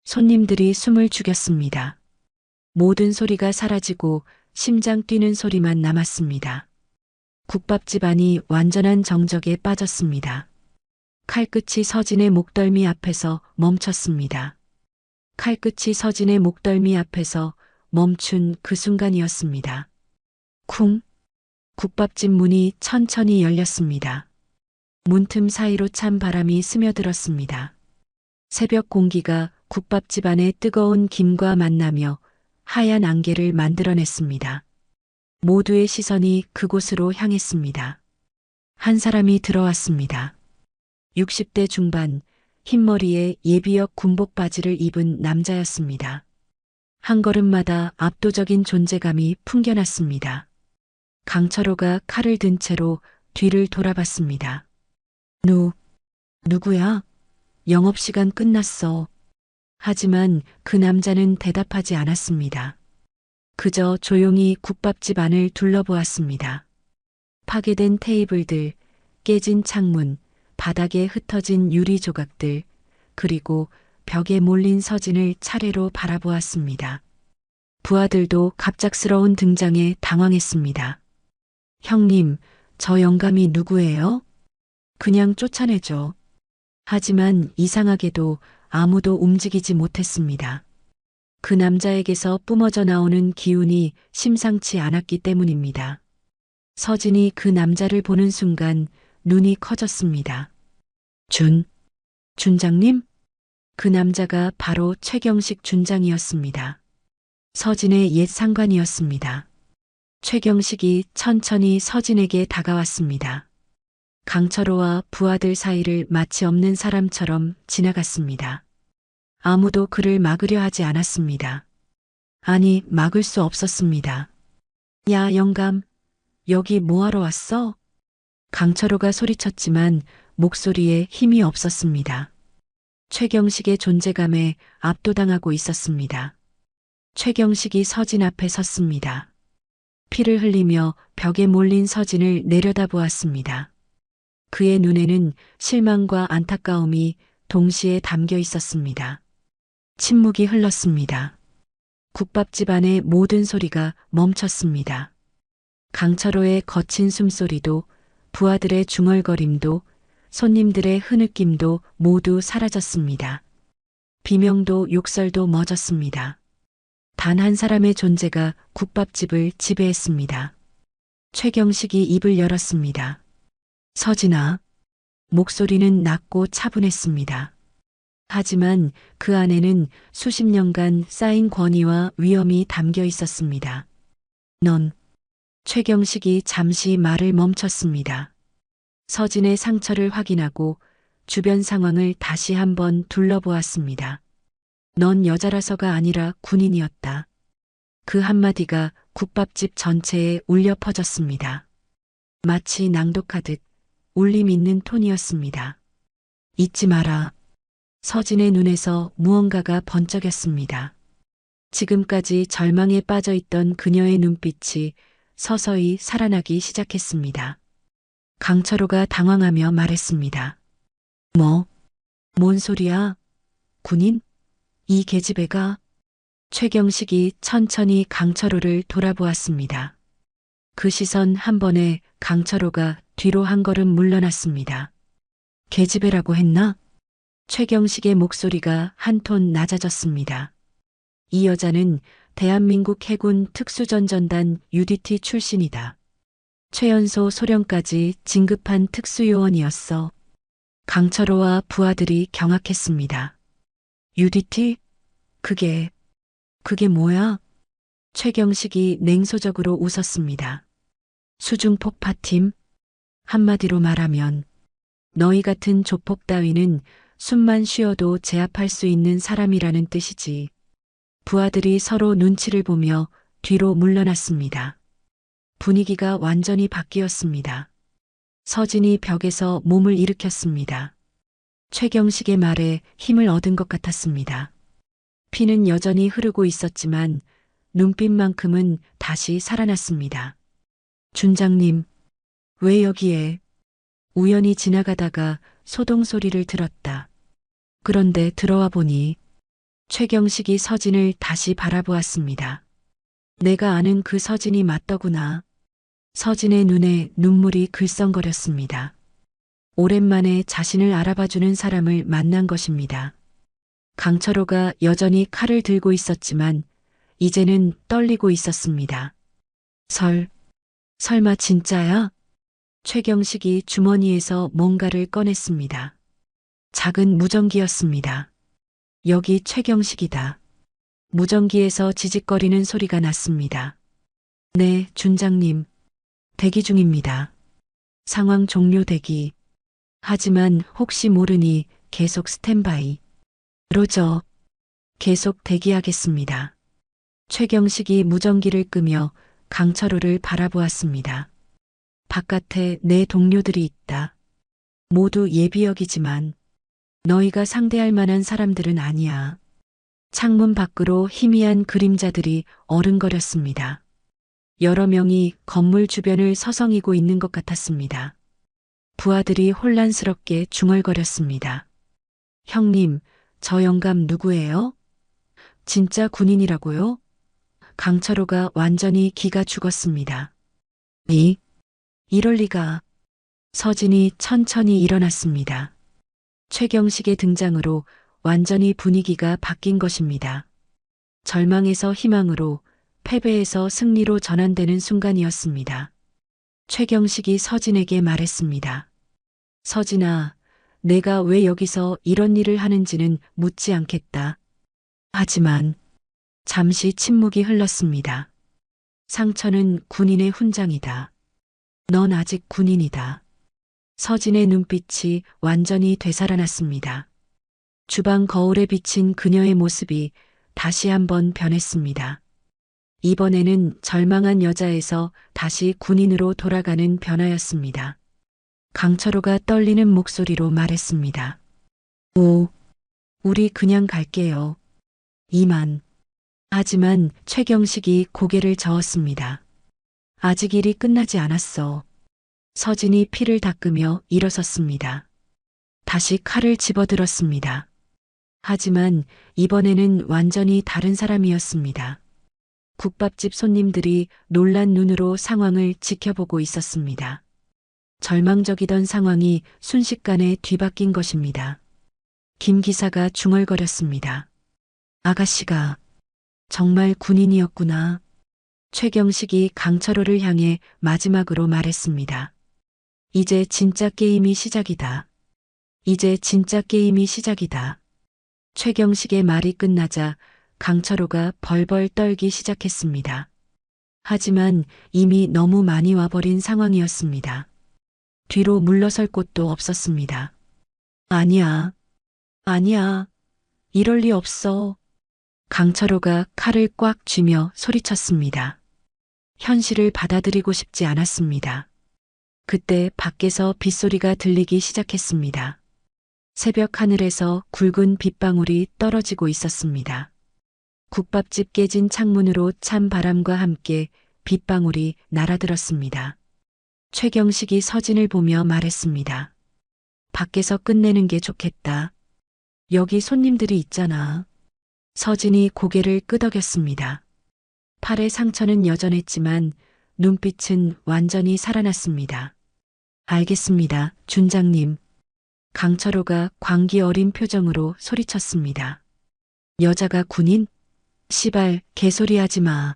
손님들이 숨을 죽였습니다. 모든 소리가 사라지고 심장 뛰는 소리만 남았습니다. 국밥집 안이 완전한 정적에 빠졌습니다. 칼끝이 서진의 목덜미 앞에서 멈췄습니다. 칼끝이 서진의 목덜미 앞에서 멈춘 그 순간이었습니다. 쿵! 국밥집 문이 천천히 열렸습니다. 문틈 사이로 찬 바람이 스며들었습니다. 새벽 공기가 국밥집 안의 뜨거운 김과 만나며 하얀 안개를 만들어냈습니다. 모두의 시선이 그곳으로 향했습니다. 한 사람이 들어왔습니다. 60대 중반, 흰머리에 예비역 군복 바지를 입은 남자였습니다. 한 걸음마다 압도적인 존재감이 풍겨났습니다. 강철호가 칼을 든 채로 뒤를 돌아봤습니다. 누구야? 영업시간 끝났어. 하지만 그 남자는 대답하지 않았습니다. 그저 조용히 국밥집 안을 둘러보았습니다. 파괴된 테이블들, 깨진 창문, 바닥에 흩어진 유리 조각들, 그리고 벽에 몰린 서진을 차례로 바라보았습니다. 부하들도 갑작스러운 등장에 당황했습니다. 형님, 저 영감이 누구예요? 그냥 쫓아내죠. 하지만 이상하게도 아무도 움직이지 못했습니다. 그 남자에게서 뿜어져 나오는 기운이 심상치 않았기 때문입니다. 서진이 그 남자를 보는 순간 눈이 커졌습니다. 준장님? 그 남자가 바로 최경식 준장이었습니다. 서진의 옛 상관이었습니다. 최경식이 천천히 서진에게 다가왔습니다. 강철호와 부하들 사이를 마치 없는 사람처럼 지나갔습니다. 아무도 그를 막으려 하지 않았습니다. 아니, 막을 수 없었습니다. 야, 영감, 여기 뭐하러 왔어? 강철호가 소리쳤지만 목소리에 힘이 없었습니다. 최경식의 존재감에 압도당하고 있었습니다. 최경식이 서진 앞에 섰습니다. 피를 흘리며 벽에 몰린 서진을 내려다보았습니다. 그의 눈에는 실망과 안타까움이 동시에 담겨 있었습니다. 침묵이 흘렀습니다. 국밥집 안의 모든 소리가 멈췄습니다. 강철호의 거친 숨소리도, 부하들의 중얼거림도, 손님들의 흐느낌도 모두 사라졌습니다. 비명도 욕설도 멎었습니다. 단 한 사람의 존재가 국밥집을 지배했습니다. 최경식이 입을 열었습니다. 서진아. 목소리는 낮고 차분했습니다. 하지만 그 안에는 수십 년간 쌓인 권위와 위험이 담겨 있었습니다. 넌. 최경식이 잠시 말을 멈췄습니다. 서진의 상처를 확인하고 주변 상황을 다시 한번 둘러보았습니다. 넌 여자라서가 아니라 군인이었다. 그 한마디가 국밥집 전체에 울려 퍼졌습니다. 마치 낭독하듯 울림 있는 톤이었습니다. 잊지 마라. 서진의 눈에서 무언가가 번쩍였습니다. 지금까지 절망에 빠져 있던 그녀의 눈빛이 서서히 살아나기 시작했습니다. 강철호가 당황하며 말했습니다. 뭔 소리야? 군인? 이 계집애가? 최경식이 천천히 강철호를 돌아보았습니다. 그 시선 한 번에 강철호가 뒤로 한 걸음 물러났습니다. 계집애라고 했나? 최경식의 목소리가 한 톤 낮아졌습니다. 이 여자는 대한민국 해군 특수전전단 UDT 출신이다. 최연소 소령까지 진급한 특수요원이었어. 강철호와 부하들이 경악했습니다. UDT? 그게 뭐야? 최경식이 냉소적으로 웃었습니다. 수중폭파팀? 한마디로 말하면 너희 같은 조폭 따위는 숨만 쉬어도 제압할 수 있는 사람이라는 뜻이지. 부하들이 서로 눈치를 보며 뒤로 물러났습니다. 분위기가 완전히 바뀌었습니다. 서진이 벽에서 몸을 일으켰습니다. 최경식의 말에 힘을 얻은 것 같았습니다. 피는 여전히 흐르고 있었지만 눈빛만큼은 다시 살아났습니다. 준장님, 왜 여기에? 우연히 지나가다가 소동 소리를 들었다. 그런데 들어와 보니 최경식이 서진을 다시 바라보았습니다. 내가 아는 그 서진이 맞더구나. 서진의 눈에 눈물이 글썽거렸습니다. 오랜만에 자신을 알아봐주는 사람을 만난 것입니다. 강철호가 여전히 칼을 들고 있었지만 이제는 떨리고 있었습니다. 설마 진짜야? 최경식이 주머니에서 뭔가를 꺼냈습니다. 작은 무전기였습니다. 여기 최경식이다. 무전기에서 지직거리는 소리가 났습니다. 네, 준장님. 대기 중입니다. 상황 종료 대기. 하지만 혹시 모르니 계속 스탠바이. 로저. 계속 대기하겠습니다. 최경식이 무전기를 끄며 강철호를 바라보았습니다. 바깥에 내 동료들이 있다. 모두 예비역이지만 너희가 상대할 만한 사람들은 아니야. 창문 밖으로 희미한 그림자들이 어른거렸습니다. 여러 명이 건물 주변을 서성이고 있는 것 같았습니다. 부하들이 혼란스럽게 중얼거렸습니다. 형님, 저 영감 누구예요? 진짜 군인이라고요? 강철호가 완전히 기가 죽었습니다. 이럴 리가. 서진이 천천히 일어났습니다. 최경식의 등장으로 완전히 분위기가 바뀐 것입니다. 절망에서 희망으로, 패배에서 승리로 전환되는 순간이었습니다. 최경식이 서진에게 말했습니다. 서진아, 내가 왜 여기서 이런 일을 하는지는 묻지 않겠다. 하지만 잠시 침묵이 흘렀습니다. 상처는 군인의 훈장이다. 넌 아직 군인이다. 서진의 눈빛이 완전히 되살아났습니다. 주방 거울에 비친 그녀의 모습이 다시 한번 변했습니다. 이번에는 절망한 여자에서 다시 군인으로 돌아가는 변화였습니다. 강철호가 떨리는 목소리로 말했습니다. 우리 그냥 갈게요. 이만. 하지만 최경식이 고개를 저었습니다. 아직 일이 끝나지 않았어. 서진이 피를 닦으며 일어섰습니다. 다시 칼을 집어들었습니다. 하지만 이번에는 완전히 다른 사람이었습니다. 국밥집 손님들이 놀란 눈으로 상황을 지켜보고 있었습니다. 절망적이던 상황이 순식간에 뒤바뀐 것입니다. 김 기사가 중얼거렸습니다. 아가씨가 정말 군인이었구나. 최경식이 강철호를 향해 마지막으로 말했습니다. 이제 진짜 게임이 시작이다. 이제 진짜 게임이 시작이다. 최경식의 말이 끝나자 강철호가 벌벌 떨기 시작했습니다. 하지만 이미 너무 많이 와버린 상황이었습니다. 뒤로 물러설 곳도 없었습니다. 아니야. 아니야. 이럴 리 없어. 강철호가 칼을 꽉 쥐며 소리쳤습니다. 현실을 받아들이고 싶지 않았습니다. 그때 밖에서 빗소리가 들리기 시작했습니다. 새벽 하늘에서 굵은 빗방울이 떨어지고 있었습니다. 국밥집 깨진 창문으로 찬 바람과 함께 빗방울이 날아들었습니다. 최경식이 서진을 보며 말했습니다. 밖에서 끝내는 게 좋겠다. 여기 손님들이 있잖아. 서진이 고개를 끄덕였습니다. 팔의 상처는 여전했지만 눈빛은 완전히 살아났습니다. 알겠습니다, 준장님. 강철호가 광기 어린 표정으로 소리쳤습니다. 여자가 군인? 시발, 개소리하지 마.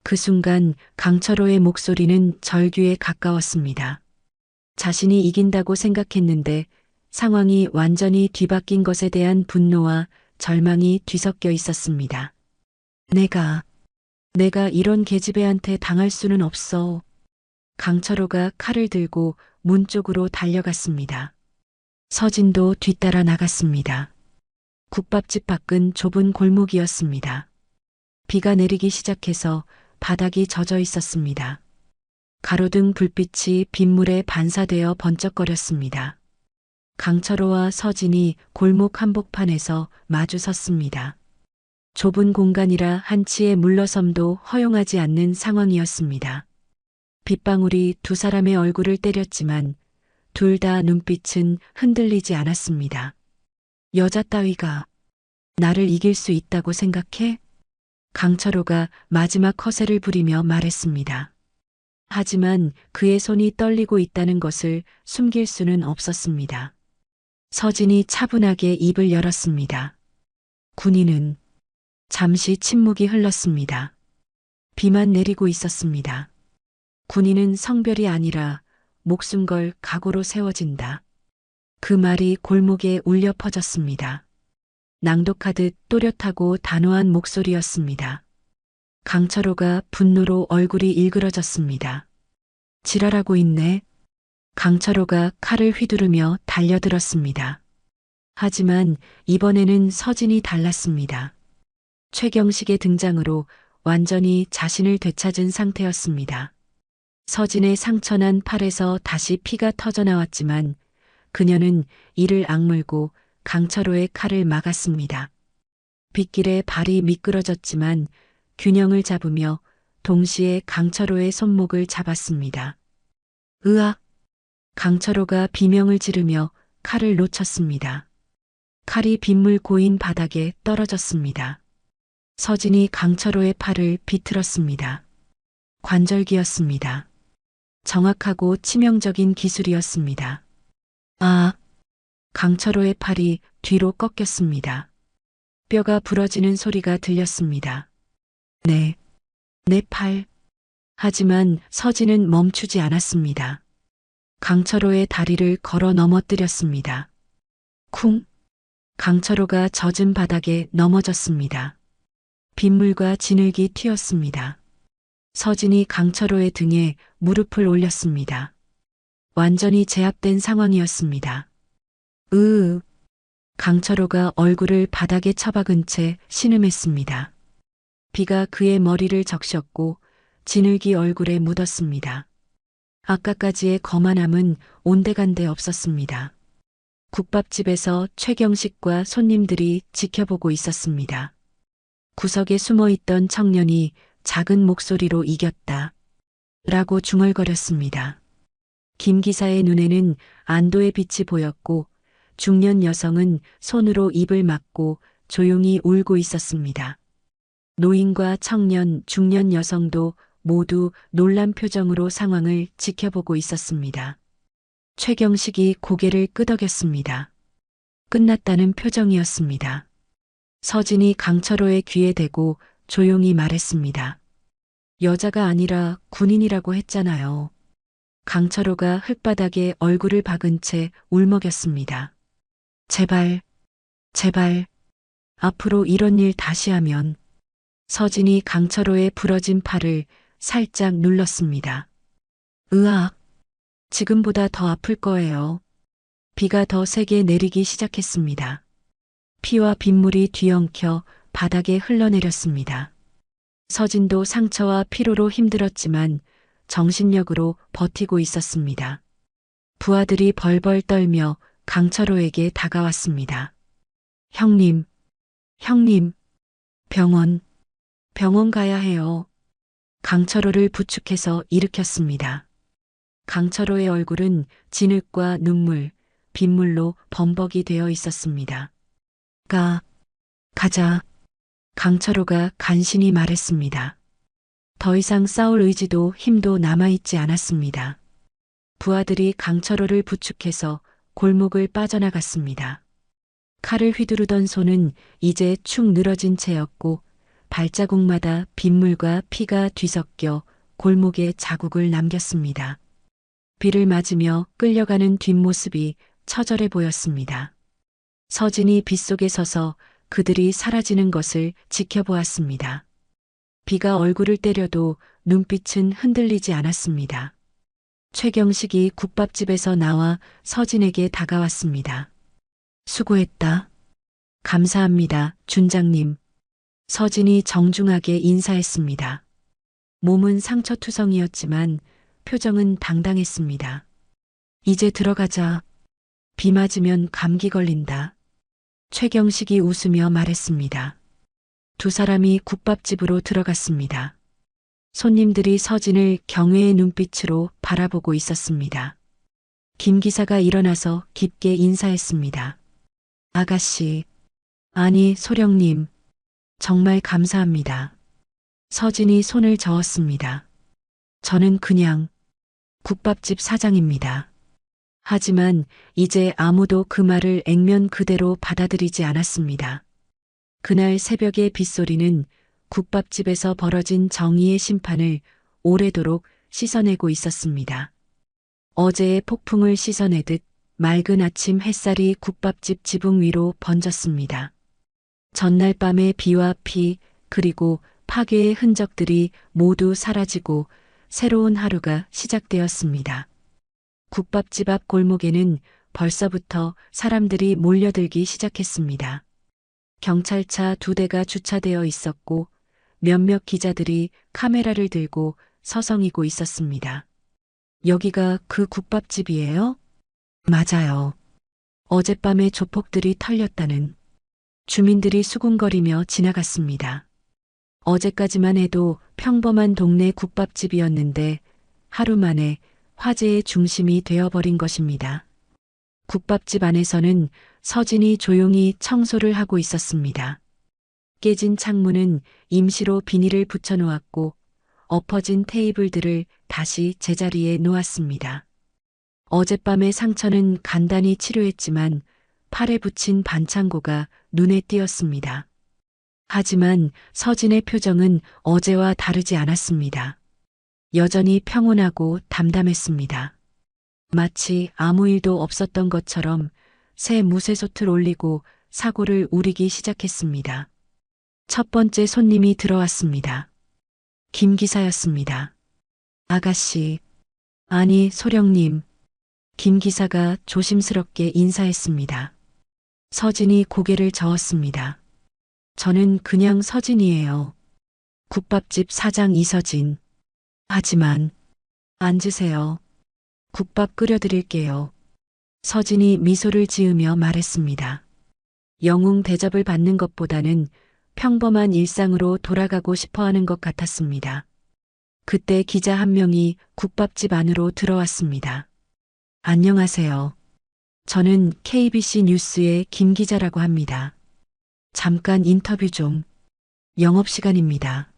그 순간 강철호의 목소리는 절규에 가까웠습니다. 자신이 이긴다고 생각했는데 상황이 완전히 뒤바뀐 것에 대한 분노와 절망이 뒤섞여 있었습니다. 내가 이런 계집애한테 당할 수는 없어. 강철호가 칼을 들고 문 쪽으로 달려갔습니다. 서진도 뒤따라 나갔습니다. 국밥집 밖은 좁은 골목이었습니다. 비가 내리기 시작해서 바닥이 젖어 있었습니다. 가로등 불빛이 빗물에 반사되어 번쩍거렸습니다. 강철호와 서진이 골목 한복판에서 마주 섰습니다. 좁은 공간이라 한치의 물러섬도 허용하지 않는 상황이었습니다. 빗방울이 두 사람의 얼굴을 때렸지만 둘 다 눈빛은 흔들리지 않았습니다. 여자 따위가 나를 이길 수 있다고 생각해? 강철호가 마지막 허세를 부리며 말했습니다. 하지만 그의 손이 떨리고 있다는 것을 숨길 수는 없었습니다. 서진이 차분하게 입을 열었습니다. 군인은 잠시 침묵이 흘렀습니다. 비만 내리고 있었습니다. 군인은 성별이 아니라 목숨 걸 각오로 세워진다. 그 말이 골목에 울려 퍼졌습니다. 낭독하듯 또렷하고 단호한 목소리였습니다. 강철호가 분노로 얼굴이 일그러졌습니다. 지랄하고 있네. 강철호가 칼을 휘두르며 달려들었습니다. 하지만 이번에는 서진이 달랐습니다. 최경식의 등장으로 완전히 자신을 되찾은 상태였습니다. 서진의 상처난 팔에서 다시 피가 터져나왔지만 그녀는 이를 악물고 강철호의 칼을 막았습니다. 빗길에 발이 미끄러졌지만 균형을 잡으며 동시에 강철호의 손목을 잡았습니다. 으악! 강철호가 비명을 지르며 칼을 놓쳤습니다. 칼이 빗물 고인 바닥에 떨어졌습니다. 서진이 강철호의 팔을 비틀었습니다. 관절기였습니다. 정확하고 치명적인 기술이었습니다. 아! 강철호의 팔이 뒤로 꺾였습니다. 뼈가 부러지는 소리가 들렸습니다. 네, 내 팔. 하지만 서진은 멈추지 않았습니다. 강철호의 다리를 걸어 넘어뜨렸습니다. 쿵! 강철호가 젖은 바닥에 넘어졌습니다. 빗물과 진흙이 튀었습니다. 서진이 강철호의 등에 무릎을 올렸습니다. 완전히 제압된 상황이었습니다. 강철호가 얼굴을 바닥에 처박은 채 신음했습니다. 비가 그의 머리를 적셨고 진흙이 얼굴에 묻었습니다. 아까까지의 거만함은 온데간데 없었습니다. 국밥집에서 최경식과 손님들이 지켜보고 있었습니다. 구석에 숨어있던 청년이 작은 목소리로 이겼다. 라고 중얼거렸습니다. 김 기사의 눈에는 안도의 빛이 보였고 중년 여성은 손으로 입을 막고 조용히 울고 있었습니다. 노인과 청년, 중년 여성도 모두 놀란 표정으로 상황을 지켜보고 있었습니다. 최경식이 고개를 끄덕였습니다. 끝났다는 표정이었습니다. 서진이 강철호의 귀에 대고 조용히 말했습니다. 여자가 아니라 군인이라고 했잖아요. 강철호가 흙바닥에 얼굴을 박은 채 울먹였습니다. 제발, 제발, 앞으로 이런 일 다시 하면. 서진이 강철호의 부러진 팔을 살짝 눌렀습니다. 으악, 지금보다 더 아플 거예요. 비가 더 세게 내리기 시작했습니다. 피와 빗물이 뒤엉켜 바닥에 흘러내렸습니다. 서진도 상처와 피로로 힘들었지만 정신력으로 버티고 있었습니다. 부하들이 벌벌 떨며 강철호에게 다가왔습니다. 형님, 형님, 병원 가야 해요. 강철호를 부축해서 일으켰습니다. 강철호의 얼굴은 진흙과 눈물, 빗물로 범벅이 되어 있었습니다. 가자. 강철호가 간신히 말했습니다. 더 이상 싸울 의지도 힘도 남아있지 않았습니다. 부하들이 강철호를 부축해서 골목을 빠져나갔습니다. 칼을 휘두르던 손은 이제 축 늘어진 채였고 발자국마다 빗물과 피가 뒤섞여 골목에 자국을 남겼습니다. 비를 맞으며 끌려가는 뒷모습이 처절해 보였습니다. 서진이 빗속에 서서 그들이 사라지는 것을 지켜보았습니다. 비가 얼굴을 때려도 눈빛은 흔들리지 않았습니다. 최경식이 국밥집에서 나와 서진에게 다가왔습니다. 수고했다. 감사합니다, 준장님. 서진이 정중하게 인사했습니다. 몸은 상처투성이었지만 표정은 당당했습니다. 이제 들어가자. 비 맞으면 감기 걸린다. 최경식이 웃으며 말했습니다. 두 사람이 국밥집으로 들어갔습니다. 손님들이 서진을 경외의 눈빛으로 바라보고 있었습니다. 김 기사가 일어나서 깊게 인사했습니다. 아가씨, 아니 소령님, 정말 감사합니다. 서진이 손을 저었습니다. 저는 그냥 국밥집 사장입니다. 하지만 이제 아무도 그 말을 액면 그대로 받아들이지 않았습니다. 그날 새벽의 빗소리는 국밥집에서 벌어진 정의의 심판을 오래도록 씻어내고 있었습니다. 어제의 폭풍을 씻어내듯 맑은 아침 햇살이 국밥집 지붕 위로 번졌습니다. 전날 밤의 비와 피 그리고 파괴의 흔적들이 모두 사라지고 새로운 하루가 시작되었습니다. 국밥집 앞 골목에는 벌써부터 사람들이 몰려들기 시작했습니다. 경찰차 2대가 주차되어 있었고 몇몇 기자들이 카메라를 들고 서성이고 있었습니다. 여기가 그 국밥집이에요? 맞아요. 어젯밤에 조폭들이 털렸다는. 주민들이 수군거리며 지나갔습니다. 어제까지만 해도 평범한 동네 국밥집이었는데 하루 만에 화제의 중심이 되어버린 것입니다. 국밥집 안에서는 서진이 조용히 청소를 하고 있었습니다. 깨진 창문은 임시로 비닐을 붙여놓았고 엎어진 테이블들을 다시 제자리에 놓았습니다. 어젯밤의 상처는 간단히 치료했지만 팔에 붙인 반창고가 눈에 띄었습니다. 하지만 서진의 표정은 어제와 다르지 않았습니다. 여전히 평온하고 담담했습니다. 마치 아무 일도 없었던 것처럼 새 무쇠솥을 올리고 사고를 우리기 시작했습니다. 첫 번째 손님이 들어왔습니다. 김 기사였습니다. 아가씨, 아니 소령님. 김 기사가 조심스럽게 인사했습니다. 서진이 고개를 저었습니다. 저는 그냥 서진이에요. 국밥집 사장 이서진. 하지만 앉으세요. 국밥 끓여드릴게요. 서진이 미소를 지으며 말했습니다. 영웅 대접을 받는 것보다는 평범한 일상으로 돌아가고 싶어 하는 것 같았습니다. 그때 기자 한 명이 국밥집 안으로 들어왔습니다. 안녕하세요. 저는 KBC 뉴스의 김 기자라고 합니다. 잠깐 인터뷰 좀. 영업시간입니다.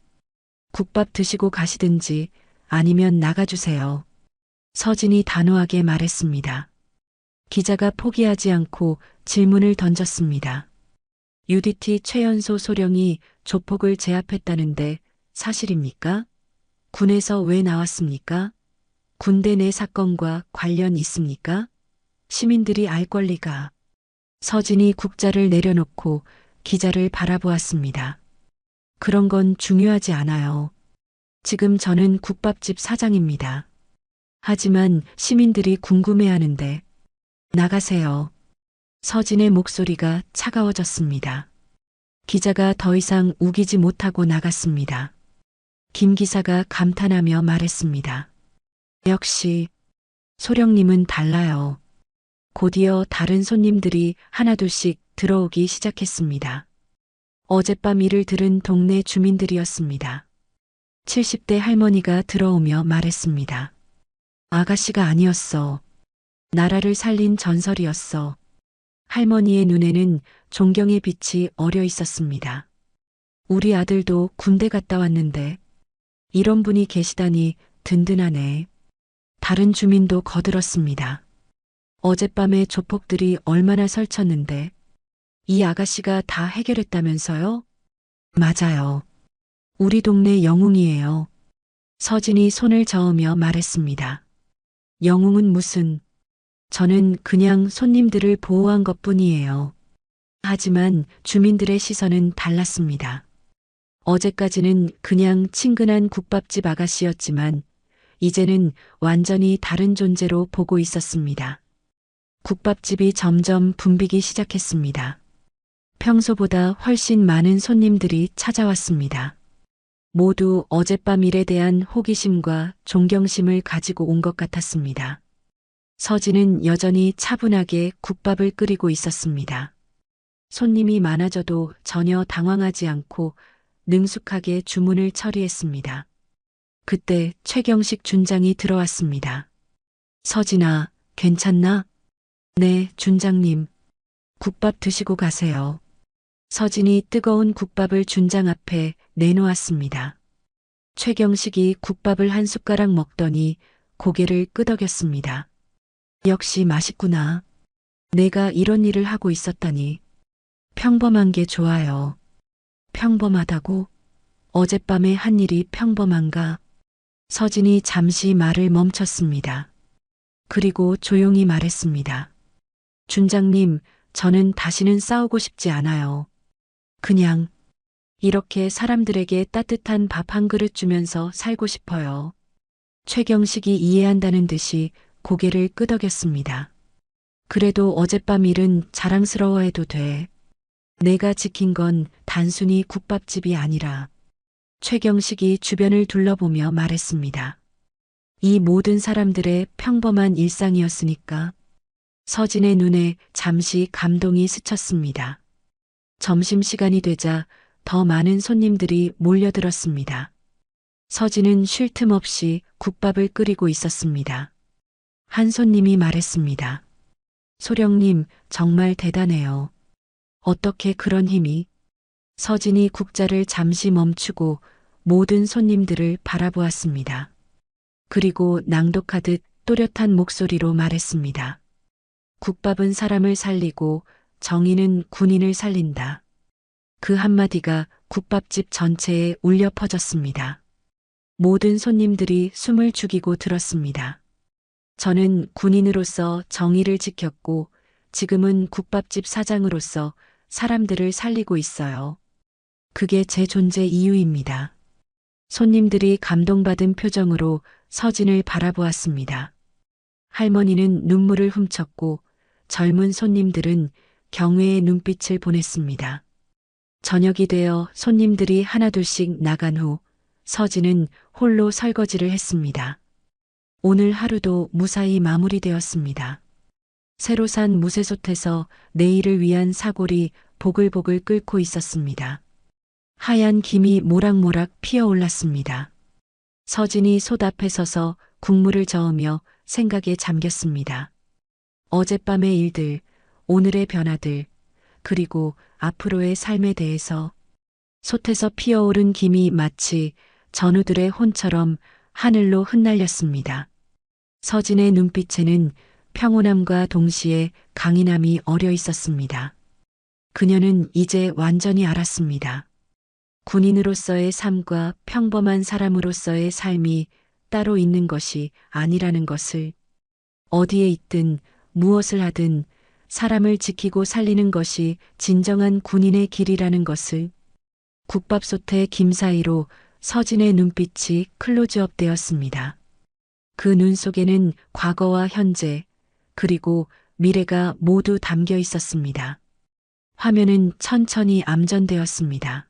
국밥 드시고 가시든지 아니면 나가주세요. 서진이 단호하게 말했습니다. 기자가 포기하지 않고 질문을 던졌습니다. UDT 최연소 소령이 조폭을 제압했다는데 사실입니까? 군에서 왜 나왔습니까? 군대 내 사건과 관련 있습니까? 시민들이 알 권리가. 서진이 국자를 내려놓고 기자를 바라보았습니다. 그런 건 중요하지 않아요. 지금 저는 국밥집 사장입니다. 하지만 시민들이 궁금해하는데. 나가세요. 서진의 목소리가 차가워졌습니다. 기자가 더 이상 우기지 못하고 나갔습니다. 김 기사가 감탄하며 말했습니다. 역시 소령님은 달라요. 곧이어 다른 손님들이 하나둘씩 들어오기 시작했습니다. 어젯밤 일을 들은 동네 주민들이었습니다. 70대 할머니가 들어오며 말했습니다. 아가씨가 아니었어. 나라를 살린 전설이었어. 할머니의 눈에는 존경의 빛이 어려 있었습니다. 우리 아들도 군대 갔다 왔는데 이런 분이 계시다니 든든하네. 다른 주민도 거들었습니다. 어젯밤에 조폭들이 얼마나 설쳤는데 이 아가씨가 다 해결했다면서요? 맞아요. 우리 동네 영웅이에요. 서진이 손을 저으며 말했습니다. 영웅은 무슨. 저는 그냥 손님들을 보호한 것뿐이에요. 하지만 주민들의 시선은 달랐습니다. 어제까지는 그냥 친근한 국밥집 아가씨였지만 이제는 완전히 다른 존재로 보고 있었습니다. 국밥집이 점점 붐비기 시작했습니다. 평소보다 훨씬 많은 손님들이 찾아왔습니다. 모두 어젯밤 일에 대한 호기심과 존경심을 가지고 온 것 같았습니다. 서진은 여전히 차분하게 국밥을 끓이고 있었습니다. 손님이 많아져도 전혀 당황하지 않고 능숙하게 주문을 처리했습니다. 그때 최경식 준장이 들어왔습니다. 서진아, 괜찮나? 네, 준장님. 국밥 드시고 가세요. 서진이 뜨거운 국밥을 준장 앞에 내놓았습니다. 최경식이 국밥을 한 숟가락 먹더니 고개를 끄덕였습니다. 역시 맛있구나. 내가 이런 일을 하고 있었다니. 평범한 게 좋아요. 평범하다고? 어젯밤에 한 일이 평범한가? 서진이 잠시 말을 멈췄습니다. 그리고 조용히 말했습니다. 준장님, 저는 다시는 싸우고 싶지 않아요. 그냥 이렇게 사람들에게 따뜻한 밥 한 그릇 주면서 살고 싶어요. 최경식이 이해한다는 듯이 고개를 끄덕였습니다. 그래도 어젯밤 일은 자랑스러워해도 돼. 내가 지킨 건 단순히 국밥집이 아니라 최경식이 주변을 둘러보며 말했습니다. 이 모든 사람들의 평범한 일상이었으니까. 서진의 눈에 잠시 감동이 스쳤습니다. 점심시간이 되자 더 많은 손님들이 몰려들었습니다. 서진은 쉴 틈 없이 국밥을 끓이고 있었습니다. 한 손님이 말했습니다. 소령님, 정말 대단해요. 어떻게 그런 힘이? 서진이 국자를 잠시 멈추고 모든 손님들을 바라보았습니다. 그리고 낭독하듯 또렷한 목소리로 말했습니다. 국밥은 사람을 살리고 정의는 군인을 살린다. 그 한마디가 국밥집 전체에 울려 퍼졌습니다. 모든 손님들이 숨을 죽이고 들었습니다. 저는 군인으로서 정의를 지켰고 지금은 국밥집 사장으로서 사람들을 살리고 있어요. 그게 제 존재 이유입니다. 손님들이 감동받은 표정으로 서진을 바라보았습니다. 할머니는 눈물을 훔쳤고 젊은 손님들은 경외의 눈빛을 보냈습니다. 저녁이 되어 손님들이 하나둘씩 나간 후 서진은 홀로 설거지를 했습니다. 오늘 하루도 무사히 마무리되었습니다. 새로 산 무쇠솥에서 내일을 위한 사골이 보글보글 끓고 있었습니다. 하얀 김이 모락모락 피어올랐습니다. 서진이 솥 앞에 서서 국물을 저으며 생각에 잠겼습니다. 어젯밤의 일들, 오늘의 변화들, 그리고 앞으로의 삶에 대해서 솥에서 피어오른 김이 마치 전우들의 혼처럼 하늘로 흩날렸습니다. 서진의 눈빛에는 평온함과 동시에 강인함이 어려 있었습니다. 그녀는 이제 완전히 알았습니다. 군인으로서의 삶과 평범한 사람으로서의 삶이 따로 있는 것이 아니라는 것을, 어디에 있든 무엇을 하든 사람을 지키고 살리는 것이 진정한 군인의 길이라는 것을. 국밥솥의 김 사이로 서진의 눈빛이 클로즈업 되었습니다. 그 눈 속에는 과거와 현재, 그리고 미래가 모두 담겨 있었습니다. 화면은 천천히 암전되었습니다.